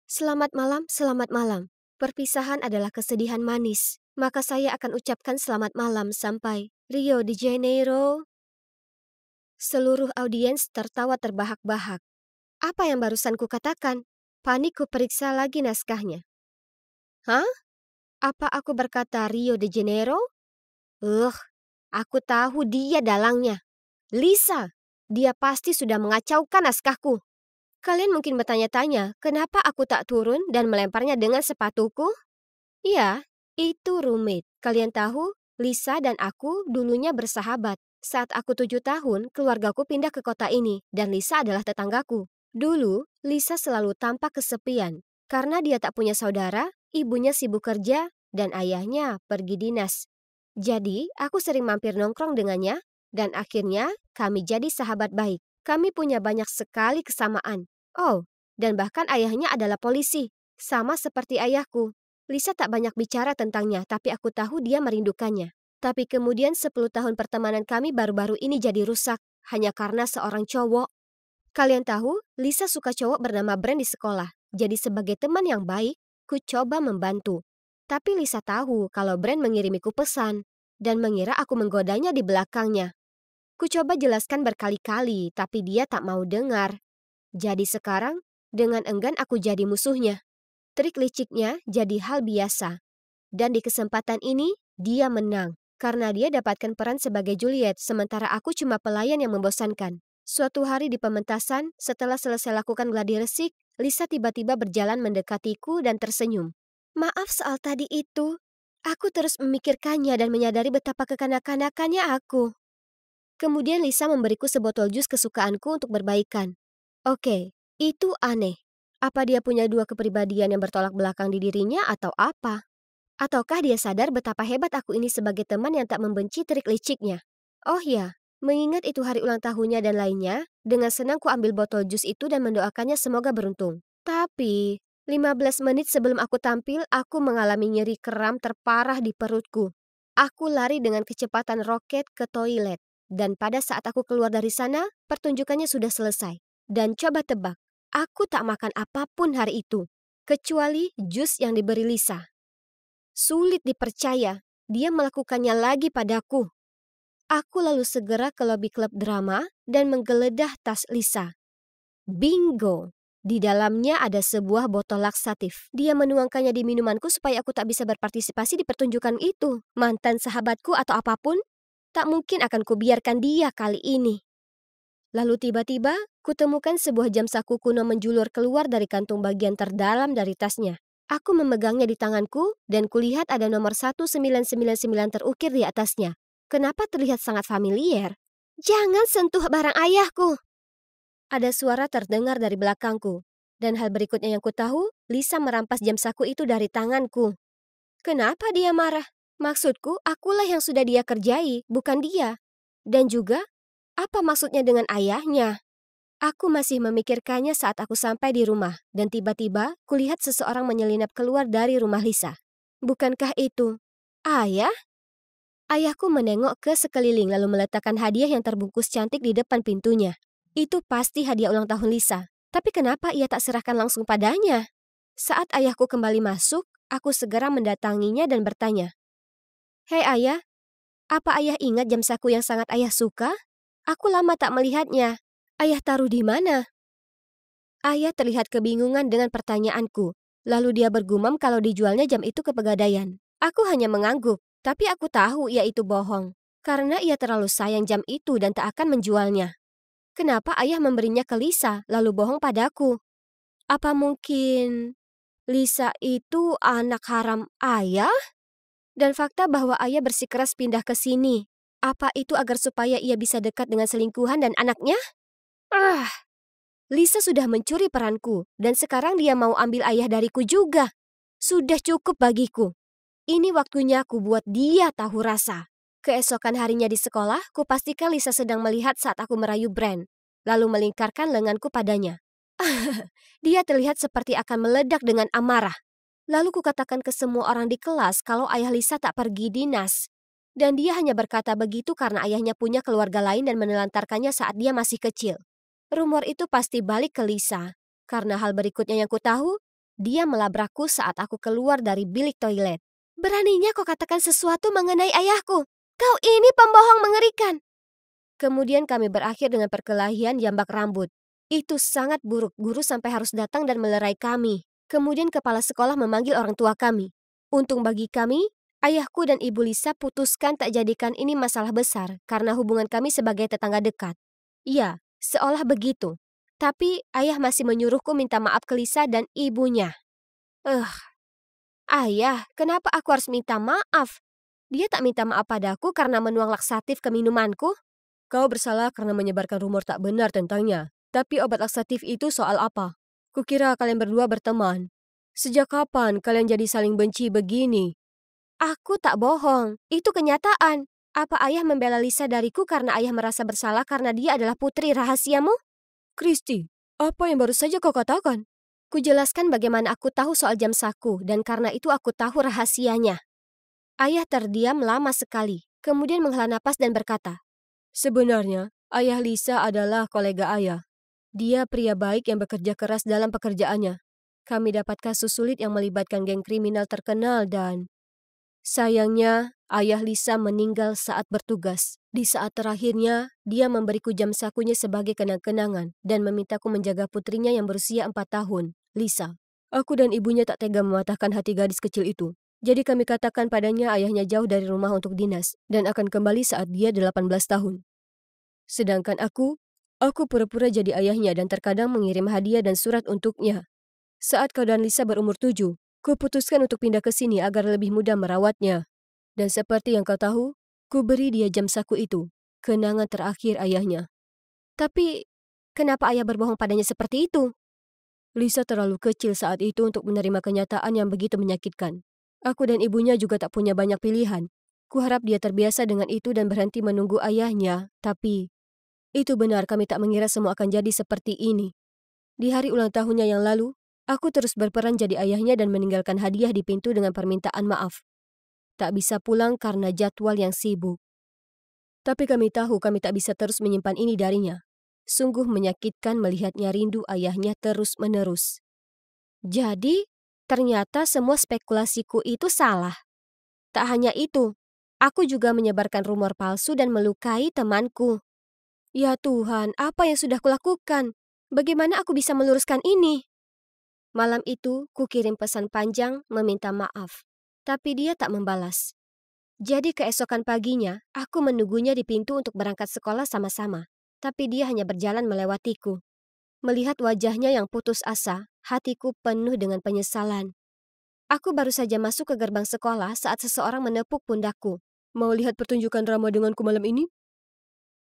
Selamat malam, selamat malam. Perpisahan adalah kesedihan manis, maka saya akan ucapkan selamat malam sampai Rio de Janeiro. Seluruh audiens tertawa terbahak-bahak. Apa yang barusan kukatakan? Panik kuperiksa lagi naskahnya. Hah? Apa aku berkata Rio de Janeiro? Aku tahu dia dalangnya. Lisa, dia pasti sudah mengacaukan naskahku. Kalian mungkin bertanya-tanya, kenapa aku tak turun dan melemparnya dengan sepatuku? Iya, itu rumit. Kalian tahu, Lisa dan aku dulunya bersahabat. Saat aku 7 tahun, keluargaku pindah ke kota ini, dan Lisa adalah tetanggaku. Dulu, Lisa selalu tampak kesepian. Karena dia tak punya saudara, ibunya sibuk kerja, dan ayahnya pergi dinas. Jadi, aku sering mampir nongkrong dengannya, dan akhirnya kami jadi sahabat baik. Kami punya banyak sekali kesamaan. Oh, dan bahkan ayahnya adalah polisi, sama seperti ayahku. Lisa tak banyak bicara tentangnya, tapi aku tahu dia merindukannya. Tapi kemudian 10 tahun pertemanan kami baru-baru ini jadi rusak, hanya karena seorang cowok. Kalian tahu, Lisa suka cowok bernama Brand di sekolah. Jadi sebagai teman yang baik, ku coba membantu. Tapi Lisa tahu kalau Brand mengirimiku pesan, dan mengira aku menggodanya di belakangnya. Ku coba jelaskan berkali-kali, tapi dia tak mau dengar. Jadi sekarang, dengan enggan aku jadi musuhnya. Trik liciknya jadi hal biasa. Dan di kesempatan ini, dia menang. Karena dia dapatkan peran sebagai Juliet, sementara aku cuma pelayan yang membosankan. Suatu hari di pementasan, setelah selesai lakukan gladi resik, Lisa tiba-tiba berjalan mendekatiku dan tersenyum. Maaf soal tadi itu. Aku terus memikirkannya dan menyadari betapa kekanak-kanakannya aku. Kemudian Lisa memberiku sebotol jus kesukaanku untuk berbaikan. Oke, itu aneh. Apa dia punya dua kepribadian yang bertolak belakang di dirinya atau apa? Ataukah dia sadar betapa hebat aku ini sebagai teman yang tak membenci trik liciknya? Oh ya, mengingat itu hari ulang tahunnya dan lainnya, dengan senang ku ambil botol jus itu dan mendoakannya semoga beruntung. Tapi, 15 menit sebelum aku tampil, aku mengalami nyeri kram terparah di perutku. Aku lari dengan kecepatan roket ke toilet. Dan pada saat aku keluar dari sana, pertunjukannya sudah selesai. Dan coba tebak, aku tak makan apapun hari itu. Kecuali jus yang diberi Lisa. Sulit dipercaya, dia melakukannya lagi padaku. Aku lalu segera ke lobi klub drama dan menggeledah tas Lisa. Bingo! Di dalamnya ada sebuah botol laksatif. Dia menuangkannya di minumanku supaya aku tak bisa berpartisipasi di pertunjukan itu. Mantan sahabatku atau apapun, tak mungkin akan kubiarkan dia kali ini. Lalu tiba-tiba, kutemukan sebuah jam saku kuno menjulur keluar dari kantung bagian terdalam dari tasnya. Aku memegangnya di tanganku dan kulihat ada nomor 1999 terukir di atasnya. Kenapa terlihat sangat familiar? Jangan sentuh barang ayahku! Ada suara terdengar dari belakangku. Dan hal berikutnya yang kutahu, Lisa merampas jam saku itu dari tanganku. Kenapa dia marah? Maksudku, akulah yang sudah dia kerjai, bukan dia. Dan juga, apa maksudnya dengan ayahnya? Aku masih memikirkannya saat aku sampai di rumah, dan tiba-tiba kulihat seseorang menyelinap keluar dari rumah Lisa. Bukankah itu ayah? Ayahku menengok ke sekeliling lalu meletakkan hadiah yang terbungkus cantik di depan pintunya. Itu pasti hadiah ulang tahun Lisa. Tapi kenapa ia tak serahkan langsung padanya? Saat ayahku kembali masuk, aku segera mendatanginya dan bertanya, "Hei ayah, apa ayah ingat jam saku yang sangat ayah suka? Aku lama tak melihatnya. Ayah taruh di mana?" Ayah terlihat kebingungan dengan pertanyaanku. Lalu dia bergumam kalau dijualnya jam itu ke pegadaian. Aku hanya mengangguk, tapi aku tahu ia itu bohong. Karena ia terlalu sayang jam itu dan tak akan menjualnya. Kenapa ayah memberinya ke Lisa lalu bohong padaku? Apa mungkin Lisa itu anak haram ayah? Dan fakta bahwa ayah bersikeras pindah ke sini. Apa itu agar supaya ia bisa dekat dengan selingkuhan dan anaknya? Ah! Lisa sudah mencuri peranku, dan sekarang dia mau ambil ayah dariku juga. Sudah cukup bagiku. Ini waktunya aku buat dia tahu rasa. Keesokan harinya di sekolah, kupastikan Lisa sedang melihat saat aku merayu Brand, lalu melingkarkan lenganku padanya. Dia terlihat seperti akan meledak dengan amarah. Lalu kukatakan ke semua orang di kelas kalau ayah Lisa tak pergi dinas. Dan dia hanya berkata begitu karena ayahnya punya keluarga lain dan menelantarkannya saat dia masih kecil. Rumor itu pasti balik ke Lisa. Karena hal berikutnya yang ku tahu, Dia melabrakku saat aku keluar dari bilik toilet. Beraninya kau katakan sesuatu mengenai ayahku. Kau ini pembohong mengerikan. Kemudian kami berakhir dengan perkelahian jambak rambut. Itu sangat buruk, guru sampai harus datang dan melerai kami. Kemudian kepala sekolah memanggil orang tua kami. Untung bagi kami, ayahku dan ibu Lisa putuskan tak jadikan ini masalah besar karena hubungan kami sebagai tetangga dekat. Iya, seolah begitu. Tapi ayah masih menyuruhku minta maaf ke Lisa dan ibunya. Ayah, kenapa aku harus minta maaf? Dia tak minta maaf padaku karena menuang laksatif ke minumanku. Kau bersalah karena menyebarkan rumor tak benar tentangnya. Tapi obat laksatif itu soal apa? Kukira kalian berdua berteman. Sejak kapan kalian jadi saling benci begini? Aku tak bohong, itu kenyataan. Apa ayah membela Lisa dariku karena ayah merasa bersalah karena dia adalah putri rahasiamu? Kristi, apa yang baru saja kau katakan? Kujelaskan bagaimana aku tahu soal jam saku dan karena itu aku tahu rahasianya. Ayah terdiam lama sekali, kemudian menghela napas dan berkata, sebenarnya, ayah Lisa adalah kolega ayah. Dia pria baik yang bekerja keras dalam pekerjaannya. Kami dapat kasus sulit yang melibatkan geng kriminal terkenal dan... Sayangnya, ayah Lisa meninggal saat bertugas. Di saat terakhirnya, dia memberiku jam sakunya sebagai kenang-kenangan dan memintaku menjaga putrinya yang berusia 4 tahun, Lisa. Aku dan ibunya tak tega mematahkan hati gadis kecil itu. Jadi kami katakan padanya ayahnya jauh dari rumah untuk dinas dan akan kembali saat dia 18 tahun. Sedangkan aku pura-pura jadi ayahnya dan terkadang mengirim hadiah dan surat untuknya. Saat kau dan Lisa berumur 7, kuputuskan untuk pindah ke sini agar lebih mudah merawatnya. Dan seperti yang kau tahu, ku beri dia jam saku itu, kenangan terakhir ayahnya. Tapi, kenapa ayah berbohong padanya seperti itu? Lisa terlalu kecil saat itu untuk menerima kenyataan yang begitu menyakitkan. Aku dan ibunya juga tak punya banyak pilihan. Kuharap dia terbiasa dengan itu dan berhenti menunggu ayahnya, tapi... Itu benar, kami tak mengira semua akan jadi seperti ini. Di hari ulang tahunnya yang lalu, aku terus berperan jadi ayahnya dan meninggalkan hadiah di pintu dengan permintaan maaf. Tak bisa pulang karena jadwal yang sibuk. Tapi kami tahu kami tak bisa terus menyimpan ini darinya. Sungguh menyakitkan melihatnya rindu ayahnya terus-menerus. Jadi, ternyata semua spekulasiku itu salah. Tak hanya itu, aku juga menyebarkan rumor palsu dan melukai temanku. Ya Tuhan, apa yang sudah kulakukan? Bagaimana aku bisa meluruskan ini? Malam itu, kukirim pesan panjang meminta maaf. Tapi dia tak membalas. Jadi keesokan paginya, aku menunggunya di pintu untuk berangkat sekolah sama-sama. Tapi dia hanya berjalan melewatiku. Melihat wajahnya yang putus asa, hatiku penuh dengan penyesalan. Aku baru saja masuk ke gerbang sekolah saat seseorang menepuk pundakku. Mau lihat pertunjukan drama denganku malam ini?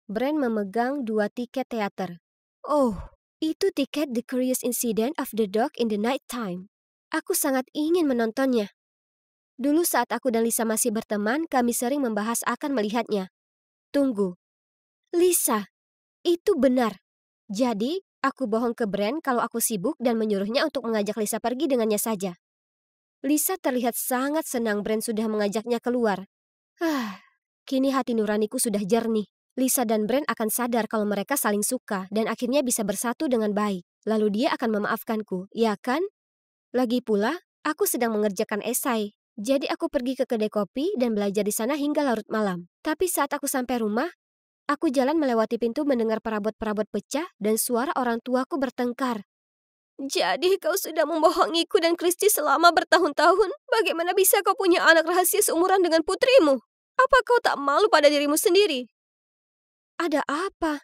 Brand memegang 2 tiket teater. Oh, itu tiket The Curious Incident of the Dog in the Night Time. Aku sangat ingin menontonnya. Dulu saat aku dan Lisa masih berteman, kami sering membahas akan melihatnya. Tunggu. Lisa, itu benar. Jadi, aku bohong ke Brand kalau aku sibuk dan menyuruhnya untuk mengajak Lisa pergi dengannya saja. Lisa terlihat sangat senang Brand sudah mengajaknya keluar. Kini hati nuraniku sudah jernih. Lisa dan Brand akan sadar kalau mereka saling suka dan akhirnya bisa bersatu dengan baik. Lalu dia akan memaafkanku, ya kan? Lagi pula, aku sedang mengerjakan esai. Jadi aku pergi ke kedai kopi dan belajar di sana hingga larut malam. Tapi saat aku sampai rumah, aku jalan melewati pintu mendengar perabot-perabot pecah dan suara orang tuaku bertengkar. Jadi kau sudah membohongiku dan Kristi selama bertahun-tahun? Bagaimana bisa kau punya anak rahasia seumuran dengan putrimu? Apa kau tak malu pada dirimu sendiri? Ada apa?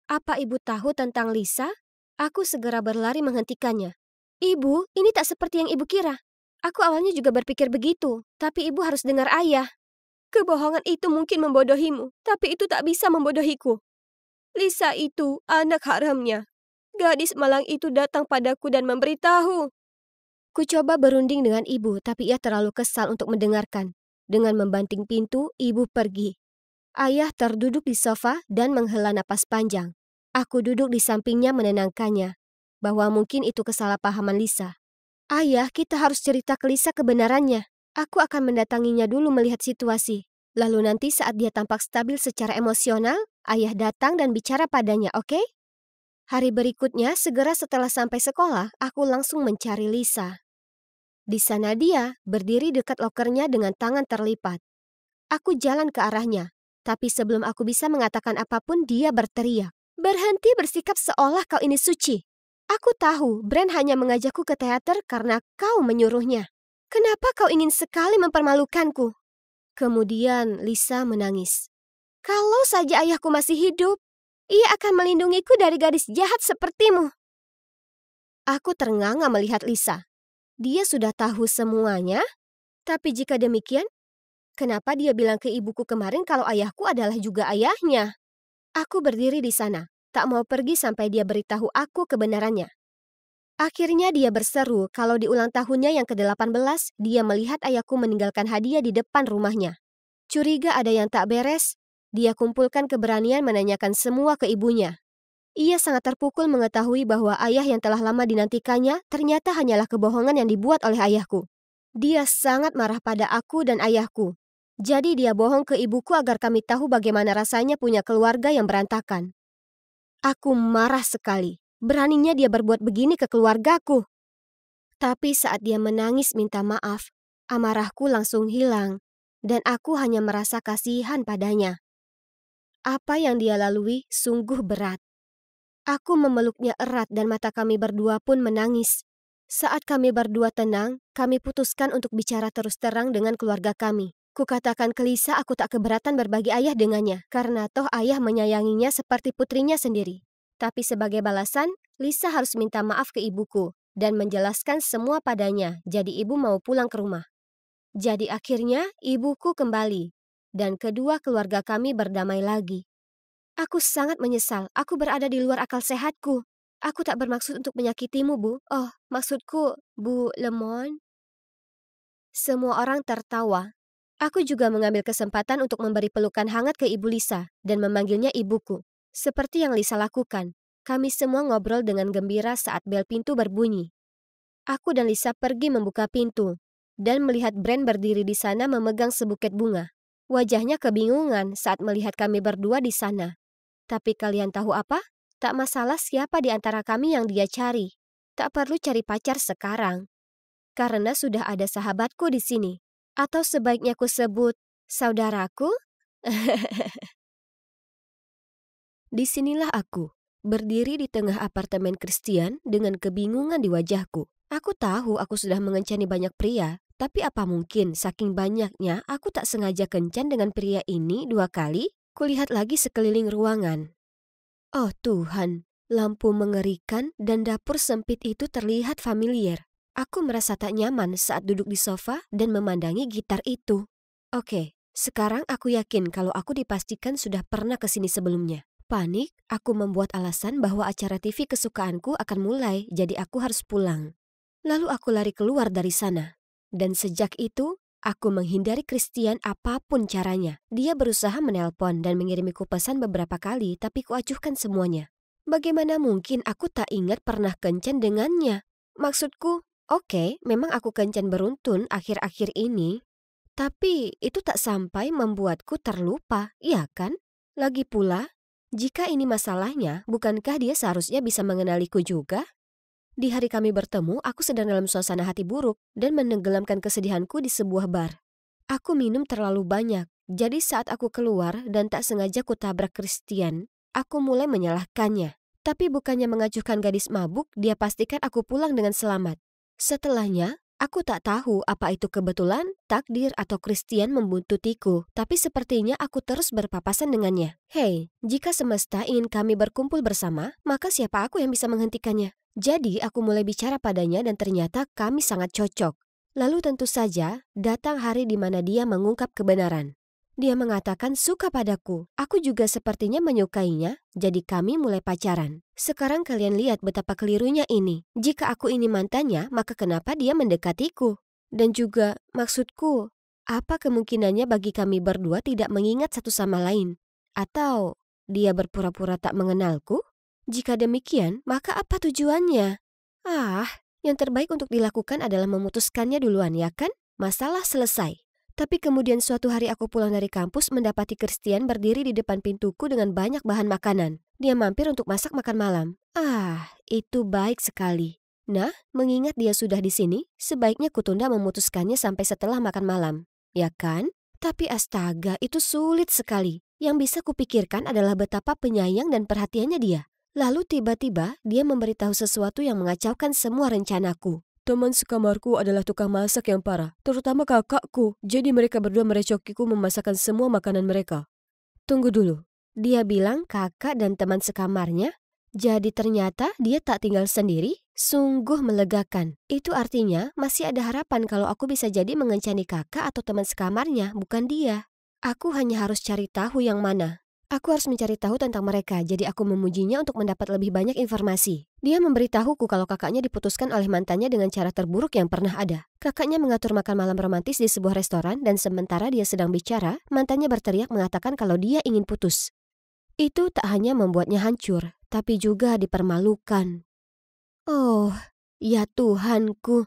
Apa ibu tahu tentang Lisa? Aku segera berlari menghentikannya. Ibu, ini tak seperti yang ibu kira. Aku awalnya juga berpikir begitu, tapi ibu harus dengar ayah. Kebohongan itu mungkin membodohimu, tapi itu tak bisa membodohiku. Lisa itu anak haramnya. Gadis malang itu datang padaku dan memberitahu. Ku coba berunding dengan ibu, tapi ia terlalu kesal untuk mendengarkan. Dengan membanting pintu, ibu pergi. Ayah terduduk di sofa dan menghela napas panjang. Aku duduk di sampingnya menenangkannya, bahwa mungkin itu kesalahpahaman Lisa. Ayah, kita harus cerita ke Lisa kebenarannya. Aku akan mendatanginya dulu melihat situasi. Lalu nanti saat dia tampak stabil secara emosional, ayah datang dan bicara padanya, oke? Hari berikutnya, segera setelah sampai sekolah, aku langsung mencari Lisa. Di sana dia, berdiri dekat lokernya dengan tangan terlipat. Aku jalan ke arahnya, tapi sebelum aku bisa mengatakan apapun, dia berteriak. Berhenti bersikap seolah kau ini suci. Aku tahu, Brand hanya mengajakku ke teater karena kau menyuruhnya. Kenapa kau ingin sekali mempermalukanku? Kemudian Lisa menangis. Kalau saja ayahku masih hidup, ia akan melindungiku dari gadis jahat sepertimu. Aku ternganga melihat Lisa. Dia sudah tahu semuanya, tapi jika demikian, kenapa dia bilang ke ibuku kemarin kalau ayahku adalah juga ayahnya? Aku berdiri di sana, tak mau pergi sampai dia beritahu aku kebenarannya. Akhirnya dia berseru kalau di ulang tahunnya yang ke-18, dia melihat ayahku meninggalkan hadiah di depan rumahnya. Curiga ada yang tak beres, dia kumpulkan keberanian menanyakan semua ke ibunya. Ia sangat terpukul mengetahui bahwa ayah yang telah lama dinantikannya ternyata hanyalah kebohongan yang dibuat oleh ayahku. Dia sangat marah pada aku dan ayahku. Jadi dia bohong ke ibuku agar kami tahu bagaimana rasanya punya keluarga yang berantakan. Aku marah sekali. Beraninya dia berbuat begini ke keluargaku. Tapi saat dia menangis minta maaf, amarahku langsung hilang. Dan aku hanya merasa kasihan padanya. Apa yang dia lalui sungguh berat. Aku memeluknya erat dan mata kami berdua pun menangis. Saat kami berdua tenang, kami putuskan untuk bicara terus terang dengan keluarga kami. Kukatakan ke Lisa aku tak keberatan berbagi ayah dengannya, karena toh ayah menyayanginya seperti putrinya sendiri. Tapi sebagai balasan, Lisa harus minta maaf ke ibuku dan menjelaskan semua padanya, jadi ibu mau pulang ke rumah. Jadi akhirnya ibuku kembali, dan kedua keluarga kami berdamai lagi. Aku sangat menyesal, aku berada di luar akal sehatku. Aku tak bermaksud untuk menyakitimu, Bu. Oh, maksudku, Bu Lemon. Semua orang tertawa. Aku juga mengambil kesempatan untuk memberi pelukan hangat ke Ibu Lisa dan memanggilnya ibuku. Seperti yang Lisa lakukan, kami semua ngobrol dengan gembira saat bel pintu berbunyi. Aku dan Lisa pergi membuka pintu dan melihat Brand berdiri di sana memegang sebuket bunga. Wajahnya kebingungan saat melihat kami berdua di sana. Tapi kalian tahu apa? Tak masalah siapa di antara kami yang dia cari. Tak perlu cari pacar sekarang. Karena sudah ada sahabatku di sini. Atau sebaiknya ku sebut saudaraku? Disinilah aku, berdiri di tengah apartemen Christian dengan kebingungan di wajahku. Aku tahu aku sudah mengencani banyak pria, tapi apa mungkin saking banyaknya aku tak sengaja kencan dengan pria ini 2 kali? Kulihat lagi sekeliling ruangan. Oh Tuhan, lampu mengerikan dan dapur sempit itu terlihat familiar. Aku merasa tak nyaman saat duduk di sofa dan memandangi gitar itu. Oke, sekarang aku yakin kalau aku dipastikan sudah pernah ke sini sebelumnya. Panik, aku membuat alasan bahwa acara TV kesukaanku akan mulai, jadi aku harus pulang. Lalu aku lari keluar dari sana. Dan sejak itu, aku menghindari Christian apapun caranya. Dia berusaha menelpon dan mengirimiku pesan beberapa kali, tapi kuacuhkan semuanya. Bagaimana mungkin aku tak ingat pernah kencan dengannya? Maksudku, oke, memang aku kencan beruntun akhir-akhir ini. Tapi itu tak sampai membuatku terlupa, iya kan? Lagi pula, jika ini masalahnya, bukankah dia seharusnya bisa mengenaliku juga? Di hari kami bertemu, aku sedang dalam suasana hati buruk dan menenggelamkan kesedihanku di sebuah bar. Aku minum terlalu banyak, jadi saat aku keluar dan tak sengaja kutabrak Christian, aku mulai menyalahkannya. Tapi bukannya mengacuhkan gadis mabuk, dia pastikan aku pulang dengan selamat. Setelahnya, aku tak tahu apa itu kebetulan, takdir atau Christian membuntutiku, tapi sepertinya aku terus berpapasan dengannya. Hei, jika semesta ingin kami berkumpul bersama, maka siapa aku yang bisa menghentikannya? Jadi aku mulai bicara padanya dan ternyata kami sangat cocok. Lalu tentu saja datang hari di mana dia mengungkap kebenaran. Dia mengatakan suka padaku. Aku juga sepertinya menyukainya, jadi kami mulai pacaran. Sekarang kalian lihat betapa kelirunya ini. Jika aku ini mantannya, maka kenapa dia mendekatiku? Dan juga, maksudku, apa kemungkinannya bagi kami berdua tidak mengingat satu sama lain? Atau dia berpura-pura tak mengenalku? Jika demikian, maka apa tujuannya? Yang terbaik untuk dilakukan adalah memutuskannya duluan, ya kan? Masalah selesai. Tapi kemudian suatu hari aku pulang dari kampus mendapati Christian berdiri di depan pintuku dengan banyak bahan makanan. Dia mampir untuk masak makan malam. Itu baik sekali. Nah, mengingat dia sudah di sini, sebaiknya kutunda memutuskannya sampai setelah makan malam. Ya kan? Tapi astaga, itu sulit sekali. Yang bisa kupikirkan adalah betapa penyayang dan perhatiannya dia. Lalu tiba-tiba dia memberitahu sesuatu yang mengacaukan semua rencanaku. Teman sekamarku adalah tukang masak yang parah, terutama kakakku. Jadi mereka berdua merecokiku memasakkan semua makanan mereka. Tunggu dulu. Dia bilang kakak dan teman sekamarnya? Jadi ternyata dia tak tinggal sendiri? Sungguh melegakan. Itu artinya masih ada harapan kalau aku bisa jadi mengencani kakak atau teman sekamarnya, bukan dia. Aku hanya harus cari tahu yang mana. Aku harus mencari tahu tentang mereka, jadi aku memujinya untuk mendapat lebih banyak informasi. Dia memberitahuku kalau kakaknya diputuskan oleh mantannya dengan cara terburuk yang pernah ada. Kakaknya mengatur makan malam romantis di sebuah restoran dan sementara dia sedang bicara, mantannya berteriak mengatakan kalau dia ingin putus. Itu tak hanya membuatnya hancur, tapi juga dipermalukan. Oh, ya Tuhanku,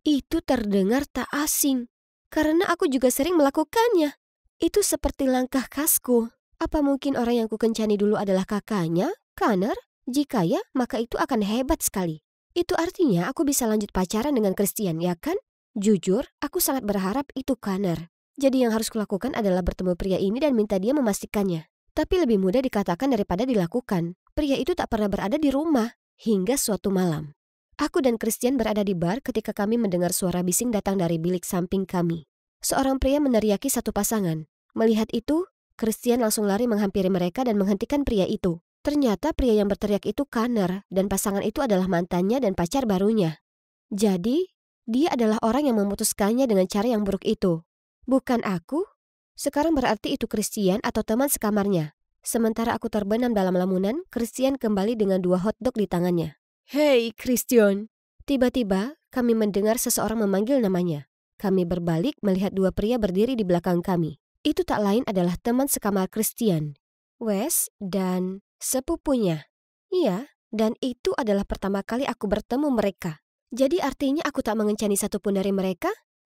itu terdengar tak asing. Karena aku juga sering melakukannya. Itu seperti langkah khasku. Apa mungkin orang yang kukencani dulu adalah kakaknya, Connor? Jika ya, maka itu akan hebat sekali. Itu artinya aku bisa lanjut pacaran dengan Christian, ya kan? Jujur, aku sangat berharap itu Connor. Jadi yang harus kulakukan adalah bertemu pria ini dan minta dia memastikannya. Tapi lebih mudah dikatakan daripada dilakukan. Pria itu tak pernah berada di rumah, hingga suatu malam. Aku dan Christian berada di bar ketika kami mendengar suara bising datang dari bilik samping kami. Seorang pria meneriaki satu pasangan. Melihat itu, Christian langsung lari menghampiri mereka dan menghentikan pria itu. Ternyata pria yang berteriak itu Connor dan pasangan itu adalah mantannya dan pacar barunya. Jadi, dia adalah orang yang memutuskannya dengan cara yang buruk itu. Bukan aku? Sekarang berarti itu Christian atau teman sekamarnya. Sementara aku terbenam dalam lamunan, Christian kembali dengan 2 hotdog di tangannya. Hei Christian! Tiba-tiba kami mendengar seseorang memanggil namanya. Kami berbalik melihat 2 pria berdiri di belakang kami. Itu tak lain adalah teman sekamar Christian, Wes dan sepupunya. Iya, dan itu adalah pertama kali aku bertemu mereka. Jadi artinya aku tak mengencani satupun dari mereka?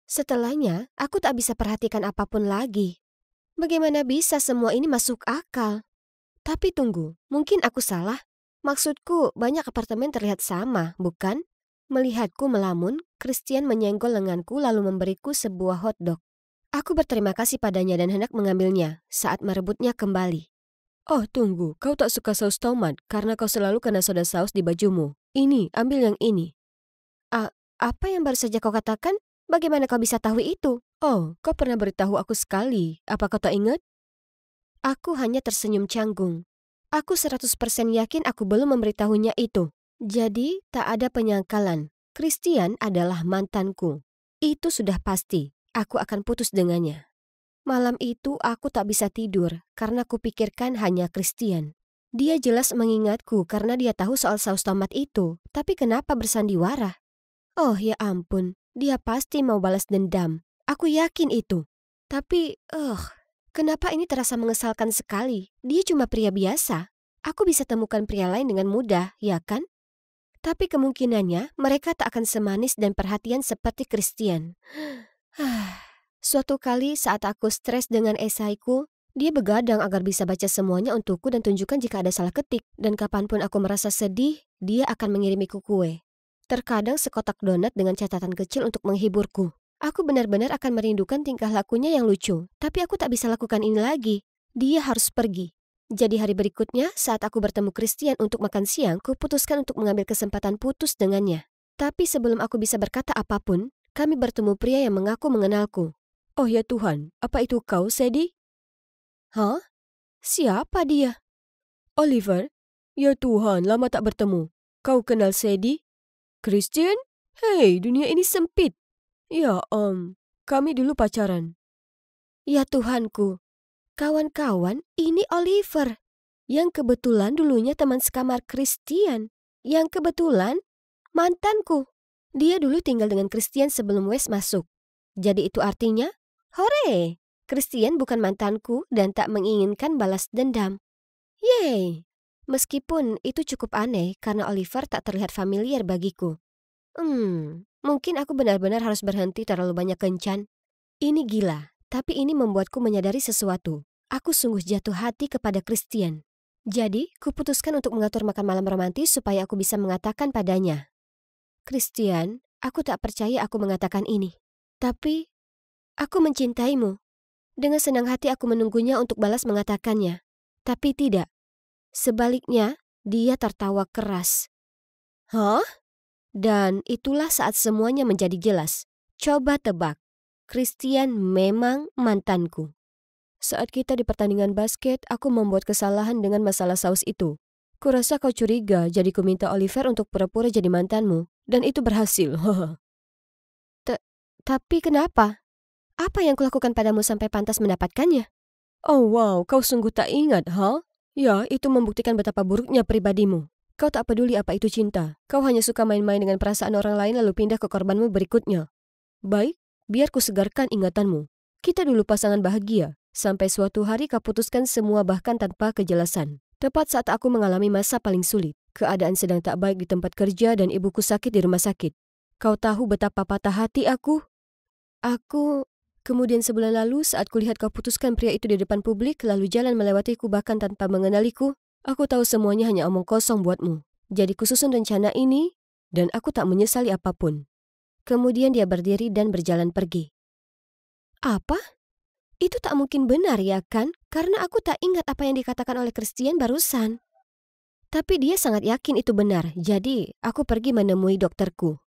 Setelahnya, aku tak bisa perhatikan apapun lagi. Bagaimana bisa semua ini masuk akal? Tapi tunggu, mungkin aku salah. Maksudku, banyak apartemen terlihat sama, bukan? Melihatku melamun, Christian menyenggol lenganku lalu memberiku sebuah hotdog. Aku berterima kasih padanya dan hendak mengambilnya saat merebutnya kembali. Oh tunggu, kau tak suka saus tomat karena kau selalu kena soda saus di bajumu. Ini, ambil yang ini. Apa yang baru saja kau katakan? Bagaimana kau bisa tahu itu? Oh, kau pernah beritahu aku sekali. Apa kau tak ingat? Aku hanya tersenyum canggung. Aku 100% yakin aku belum memberitahunya itu. Jadi, tak ada penyangkalan. Christian adalah mantanku. Itu sudah pasti. Aku akan putus dengannya. Malam itu aku tak bisa tidur karena kupikirkan hanya Christian. Dia jelas mengingatku karena dia tahu soal saus tomat itu. Tapi kenapa bersandiwara? Oh ya ampun, dia pasti mau balas dendam. Aku yakin itu. Tapi, kenapa ini terasa mengesalkan sekali? Dia cuma pria biasa. Aku bisa temukan pria lain dengan mudah, ya kan? Tapi kemungkinannya mereka tak akan semanis dan perhatian seperti Christian. Suatu kali saat aku stres dengan esaiku, dia begadang agar bisa baca semuanya untukku dan tunjukkan jika ada salah ketik. Dan kapanpun aku merasa sedih, dia akan mengirimiku kue. Terkadang sekotak donat dengan catatan kecil untuk menghiburku. Aku benar-benar akan merindukan tingkah lakunya yang lucu. Tapi aku tak bisa lakukan ini lagi. Dia harus pergi. Jadi hari berikutnya, saat aku bertemu Christian untuk makan siang, kuputuskan untuk mengambil kesempatan putus dengannya. Tapi sebelum aku bisa berkata apapun, kami bertemu pria yang mengaku mengenalku. Oh ya Tuhan, apa itu kau, Sadie? Hah? Siapa dia? Oliver? Ya Tuhan, lama tak bertemu. Kau kenal Sadie? Christian? Hei, dunia ini sempit. Ya kami dulu pacaran. Ya Tuhanku, kawan-kawan, ini Oliver. Yang kebetulan dulunya teman sekamar Christian. Yang kebetulan mantanku. Dia dulu tinggal dengan Christian sebelum Wes masuk. Jadi itu artinya, hore! Christian bukan mantanku dan tak menginginkan balas dendam. Yeay! Meskipun itu cukup aneh karena Oliver tak terlihat familiar bagiku. Mungkin aku benar-benar harus berhenti terlalu banyak kencan. Ini gila. tapi ini membuatku menyadari sesuatu. Aku sungguh jatuh hati kepada Christian. Jadi, kuputuskan untuk mengatur makan malam romantis supaya aku bisa mengatakan padanya, Christian, aku tak percaya aku mengatakan ini. Tapi, aku mencintaimu. Dengan senang hati aku menunggunya untuk balas mengatakannya. Tapi tidak. Sebaliknya, dia tertawa keras. Hah? Dan itulah saat semuanya menjadi jelas. Coba tebak. Christian memang mantanku. Saat kita di pertandingan basket, aku membuat kesalahan dengan masalah saus itu. Kurasa kau curiga, jadi ku minta Oliver untuk pura-pura jadi mantanmu. Dan itu berhasil. Tapi kenapa? Apa yang kulakukan padamu sampai pantas mendapatkannya? Oh wow, kau sungguh tak ingat, ha? Ya, itu membuktikan betapa buruknya pribadimu. Kau tak peduli apa itu cinta. Kau hanya suka main-main dengan perasaan orang lain lalu pindah ke korbanmu berikutnya. Baik, biar ku segarkan ingatanmu. Kita dulu pasangan bahagia. Sampai suatu hari kau putuskan semua bahkan tanpa kejelasan. Tepat saat aku mengalami masa paling sulit. Keadaan sedang tak baik di tempat kerja dan ibuku sakit di rumah sakit. Kau tahu betapa patah hati aku? Kemudian sebulan lalu saat kulihat kau putuskan pria itu di depan publik lalu jalan melewatiku bahkan tanpa mengenaliku, aku tahu semuanya hanya omong kosong buatmu. Jadi kususun rencana ini dan aku tak menyesali apapun. Kemudian dia berdiri dan berjalan pergi. Apa? Itu tak mungkin benar ya kan? Karena aku tak ingat apa yang dikatakan oleh Christian barusan. Tapi dia sangat yakin itu benar, jadi aku pergi menemui dokterku.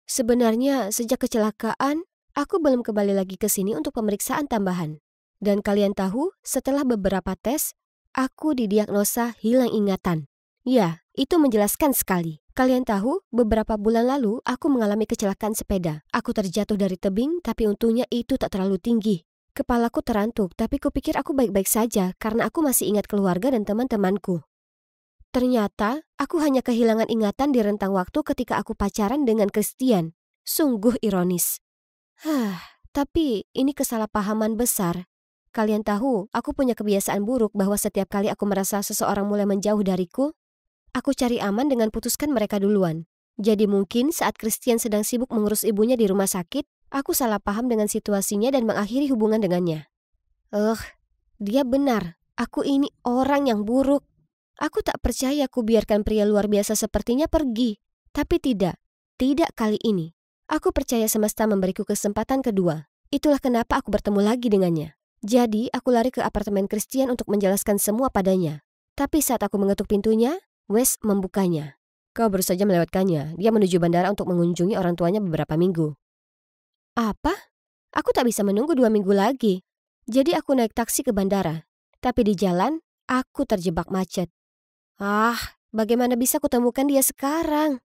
Sebenarnya sejak kecelakaan, aku belum kembali lagi ke sini untuk pemeriksaan tambahan. Dan kalian tahu, setelah beberapa tes, aku didiagnosa hilang ingatan. Ya, itu menjelaskan sekali. Kalian tahu, beberapa bulan lalu aku mengalami kecelakaan sepeda. Aku terjatuh dari tebing, tapi untungnya itu tak terlalu tinggi. Kepalaku terantuk, tapi kupikir aku baik-baik saja karena aku masih ingat keluarga dan teman-temanku. Ternyata, aku hanya kehilangan ingatan di rentang waktu ketika aku pacaran dengan Christian. Sungguh ironis. Tapi ini kesalahpahaman besar. Kalian tahu, aku punya kebiasaan buruk bahwa setiap kali aku merasa seseorang mulai menjauh dariku, aku cari aman dengan putuskan mereka duluan. Jadi mungkin saat Christian sedang sibuk mengurus ibunya di rumah sakit, aku salah paham dengan situasinya dan mengakhiri hubungan dengannya. Dia benar. Aku ini orang yang buruk. Aku tak percaya aku biarkan pria luar biasa sepertinya pergi. Tapi tidak kali ini. Aku percaya semesta memberiku kesempatan kedua. Itulah kenapa aku bertemu lagi dengannya. Jadi, aku lari ke apartemen Christian untuk menjelaskan semua padanya. Tapi saat aku mengetuk pintunya, Wes membukanya. Kau baru saja melewatkannya. Dia menuju bandara untuk mengunjungi orang tuanya beberapa minggu. Apa? Aku tak bisa menunggu 2 minggu lagi. Jadi aku naik taksi ke bandara. Tapi di jalan, aku terjebak macet. Bagaimana bisa kutemukan dia sekarang?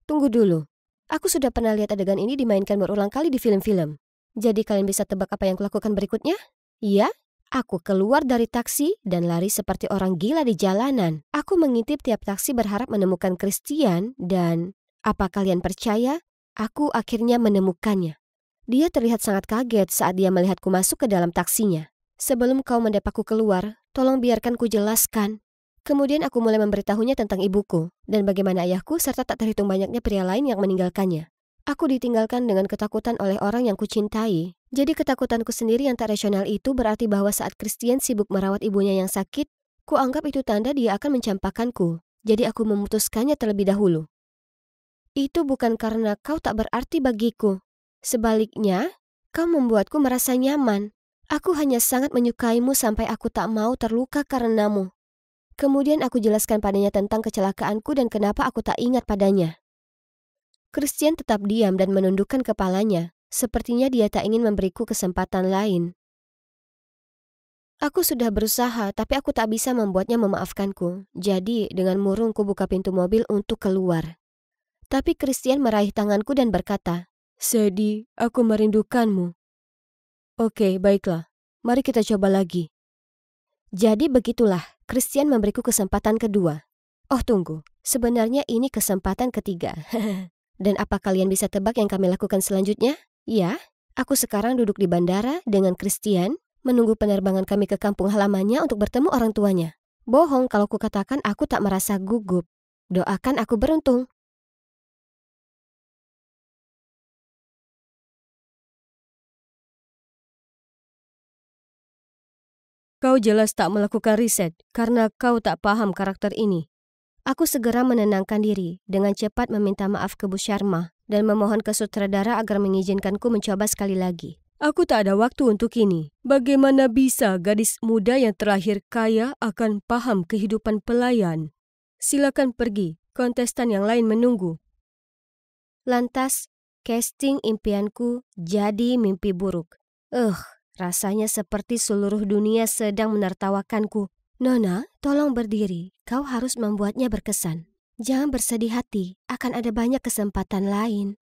Tunggu dulu. Aku sudah pernah lihat adegan ini dimainkan berulang kali di film-film. Jadi kalian bisa tebak apa yang kulakukan berikutnya? Iya, aku keluar dari taksi dan lari seperti orang gila di jalanan. Aku mengintip tiap taksi berharap menemukan Christian dan, apa kalian percaya? Aku akhirnya menemukannya. Dia terlihat sangat kaget saat dia melihatku masuk ke dalam taksinya. Sebelum kau mendapatku keluar, tolong biarkan ku jelaskan. Kemudian aku mulai memberitahunya tentang ibuku dan bagaimana ayahku serta tak terhitung banyaknya pria lain yang meninggalkannya. Aku ditinggalkan dengan ketakutan oleh orang yang kucintai. Jadi ketakutanku sendiri yang tak rasional itu berarti bahwa saat Christian sibuk merawat ibunya yang sakit, kuanggap itu tanda dia akan mencampakkanku. Jadi aku memutuskannya terlebih dahulu. Itu bukan karena kau tak berarti bagiku. Sebaliknya, kau membuatku merasa nyaman. Aku hanya sangat menyukaimu sampai aku tak mau terluka karenamu. Kemudian aku jelaskan padanya tentang kecelakaanku dan kenapa aku tak ingat padanya. Christian tetap diam dan menundukkan kepalanya. Sepertinya dia tak ingin memberiku kesempatan lain. Aku sudah berusaha, tapi aku tak bisa membuatnya memaafkanku. Jadi, dengan murung ku buka pintu mobil untuk keluar. Tapi Christian meraih tanganku dan berkata, "Sadie, aku merindukanmu." Oke, baiklah. Mari kita coba lagi. Jadi begitulah, Christian memberiku kesempatan kedua. Oh tunggu, sebenarnya ini kesempatan ketiga. Dan apa kalian bisa tebak yang kami lakukan selanjutnya? Ya, aku sekarang duduk di bandara dengan Christian, menunggu penerbangan kami ke kampung halamannya untuk bertemu orang tuanya. Bohong kalau kukatakan aku tak merasa gugup. Doakan aku beruntung. Kau jelas tak melakukan riset karena kau tak paham karakter ini. Aku segera menenangkan diri, dengan cepat meminta maaf ke Bu Sharma dan memohon ke sutradara agar mengizinkanku mencoba sekali lagi. Aku tak ada waktu untuk ini. Bagaimana bisa gadis muda yang terlahir kaya akan paham kehidupan pelayan? Silakan pergi, kontestan yang lain menunggu. Lantas, casting impianku jadi mimpi buruk. Rasanya seperti seluruh dunia sedang menertawakanku. Nona, tolong berdiri. Kau harus membuatnya berkesan. Jangan bersedih hati, akan ada banyak kesempatan lain.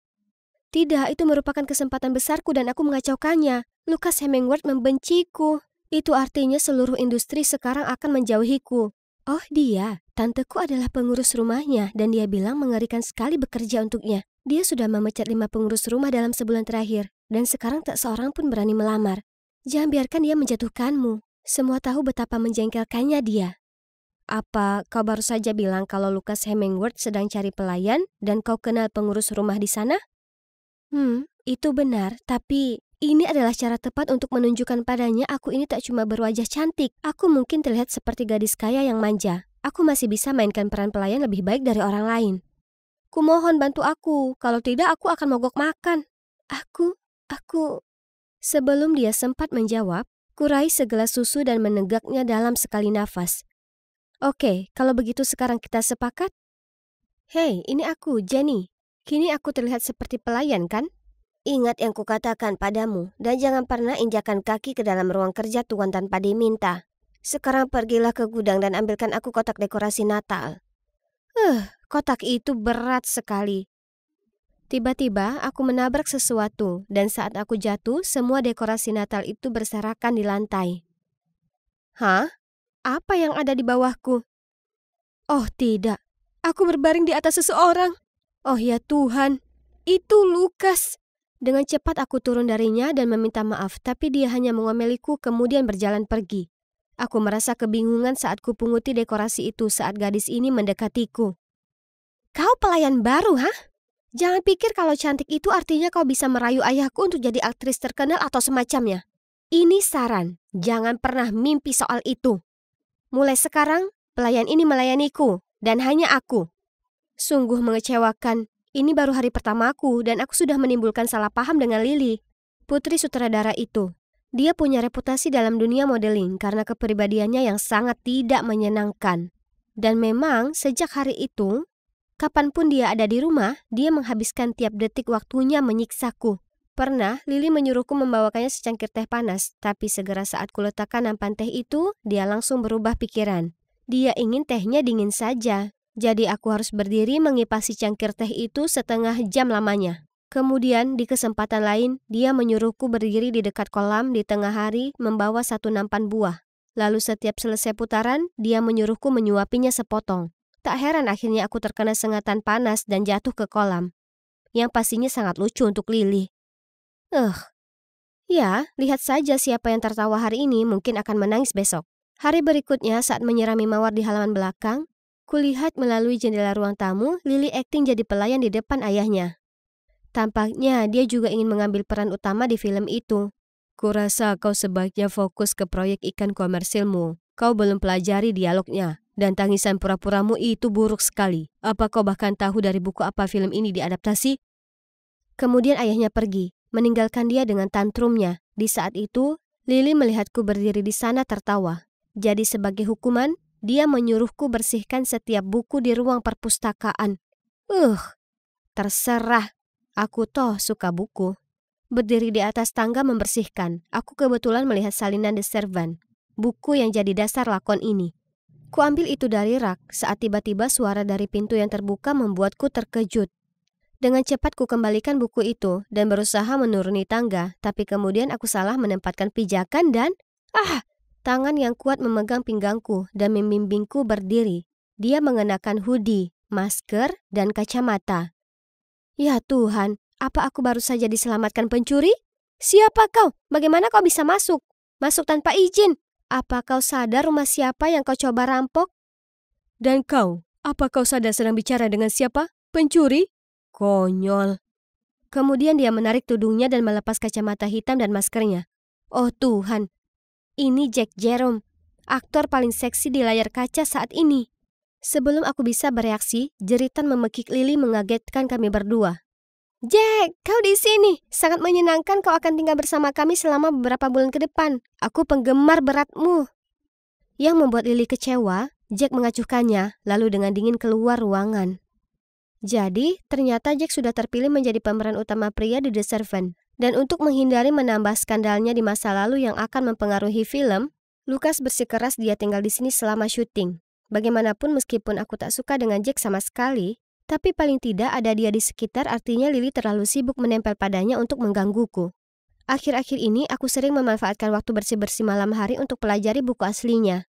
Tidak, itu merupakan kesempatan besarku dan aku mengacaukannya. Lucas Hemingway membenciku. Itu artinya seluruh industri sekarang akan menjauhiku. Oh dia, tanteku adalah pengurus rumahnya dan dia bilang mengerikan sekali bekerja untuknya. Dia sudah memecat 5 pengurus rumah dalam sebulan terakhir dan sekarang tak seorang pun berani melamar. Jangan biarkan dia menjatuhkanmu. Semua tahu betapa menjengkelkannya dia. Apa kau baru saja bilang kalau Lucas Hemingway sedang cari pelayan dan kau kenal pengurus rumah di sana? Itu benar, tapi ini adalah cara tepat untuk menunjukkan padanya aku ini tak cuma berwajah cantik. Aku mungkin terlihat seperti gadis kaya yang manja. Aku masih bisa mainkan peran pelayan lebih baik dari orang lain. Kumohon bantu aku, kalau tidak aku akan mogok makan. Aku... Sebelum dia sempat menjawab, kurai segelas susu dan menenggaknya dalam sekali nafas. Oke, kalau begitu sekarang kita sepakat? Hei, ini aku, Jenny. Kini aku terlihat seperti pelayan, kan? Ingat yang kukatakan padamu, dan jangan pernah injakan kaki ke dalam ruang kerja tuan tanpa diminta. Sekarang pergilah ke gudang dan ambilkan aku kotak dekorasi Natal. Kotak itu berat sekali. Tiba-tiba aku menabrak sesuatu, dan saat aku jatuh, semua dekorasi Natal itu berserakan di lantai. Hah? Apa yang ada di bawahku? Oh tidak, aku berbaring di atas seseorang. Oh ya Tuhan, itu Lucas. Dengan cepat aku turun darinya dan meminta maaf, tapi dia hanya mengomeliku kemudian berjalan pergi. Aku merasa kebingungan saat kupunguti dekorasi itu saat gadis ini mendekatiku. Kau pelayan baru, hah? Jangan pikir kalau cantik itu artinya kau bisa merayu ayahku untuk jadi aktris terkenal atau semacamnya. Ini saran, jangan pernah mimpi soal itu. Mulai sekarang, pelayan ini melayaniku, dan hanya aku. Sungguh mengecewakan. Ini baru hari pertamaku dan aku sudah menimbulkan salah paham dengan Lily, putri sutradara itu. Dia punya reputasi dalam dunia modeling karena kepribadiannya yang sangat tidak menyenangkan. Dan memang sejak hari itu, kapanpun dia ada di rumah, dia menghabiskan tiap detik waktunya menyiksaku. Pernah, Lily menyuruhku membawakannya secangkir teh panas, tapi segera saat kuletakkan nampan teh itu, dia langsung berubah pikiran. Dia ingin tehnya dingin saja. Jadi aku harus berdiri mengipasi cangkir teh itu setengah jam lamanya. Kemudian di kesempatan lain, dia menyuruhku berdiri di dekat kolam di tengah hari membawa 1 nampan buah. Lalu setiap selesai putaran, dia menyuruhku menyuapinya sepotong. Tak heran akhirnya aku terkena sengatan panas dan jatuh ke kolam. Yang pastinya sangat lucu untuk Lily. Ya, lihat saja siapa yang tertawa hari ini mungkin akan menangis besok. Hari berikutnya saat menyirami mawar di halaman belakang, kulihat melalui jendela ruang tamu, Lily akting jadi pelayan di depan ayahnya. Tampaknya dia juga ingin mengambil peran utama di film itu. Kurasa kau sebaiknya fokus ke proyek ikan komersilmu. Kau belum pelajari dialognya, dan tangisan pura-puramu itu buruk sekali. Apa kau bahkan tahu dari buku apa film ini diadaptasi? Kemudian ayahnya pergi, meninggalkan dia dengan tantrumnya. Di saat itu, Lily melihatku berdiri di sana tertawa. Jadi sebagai hukuman, dia menyuruhku bersihkan setiap buku di ruang perpustakaan. Terserah. Aku toh suka buku. Berdiri di atas tangga membersihkan, aku kebetulan melihat salinan de Servan, buku yang jadi dasar lakon ini. Kuambil itu dari rak saat tiba-tiba suara dari pintu yang terbuka membuatku terkejut. Dengan cepat ku kembalikan buku itu dan berusaha menuruni tangga, tapi kemudian aku salah menempatkan pijakan dan... Tangan yang kuat memegang pinggangku dan membimbingku berdiri. Dia mengenakan hoodie, masker, dan kacamata. Ya Tuhan, apa aku baru saja diselamatkan pencuri? Siapa kau? Bagaimana kau bisa masuk? Masuk tanpa izin? Apa kau sadar rumah siapa yang kau coba rampok? Dan kau, apa kau sadar sedang bicara dengan siapa? Pencuri? Konyol. Kemudian dia menarik tudungnya dan melepas kacamata hitam dan maskernya. Oh Tuhan, ini Jack Jerome, aktor paling seksi di layar kaca saat ini. Sebelum aku bisa bereaksi, jeritan memekik Lily mengagetkan kami berdua. Jack, kau di sini. Sangat menyenangkan kau akan tinggal bersama kami selama beberapa bulan ke depan. Aku penggemar beratmu. Yang membuat Lily kecewa, Jack mengacuhkannya, lalu dengan dingin keluar ruangan. Jadi, ternyata Jack sudah terpilih menjadi pemeran utama pria di The Servant. Dan untuk menghindari menambah skandalnya di masa lalu yang akan mempengaruhi film, Lucas bersikeras dia tinggal di sini selama syuting. Bagaimanapun meskipun aku tak suka dengan Jack sama sekali, tapi paling tidak ada dia di sekitar artinya Lily terlalu sibuk menempel padanya untuk menggangguku. Akhir-akhir ini aku sering memanfaatkan waktu bersih-bersih malam hari untuk pelajari buku aslinya.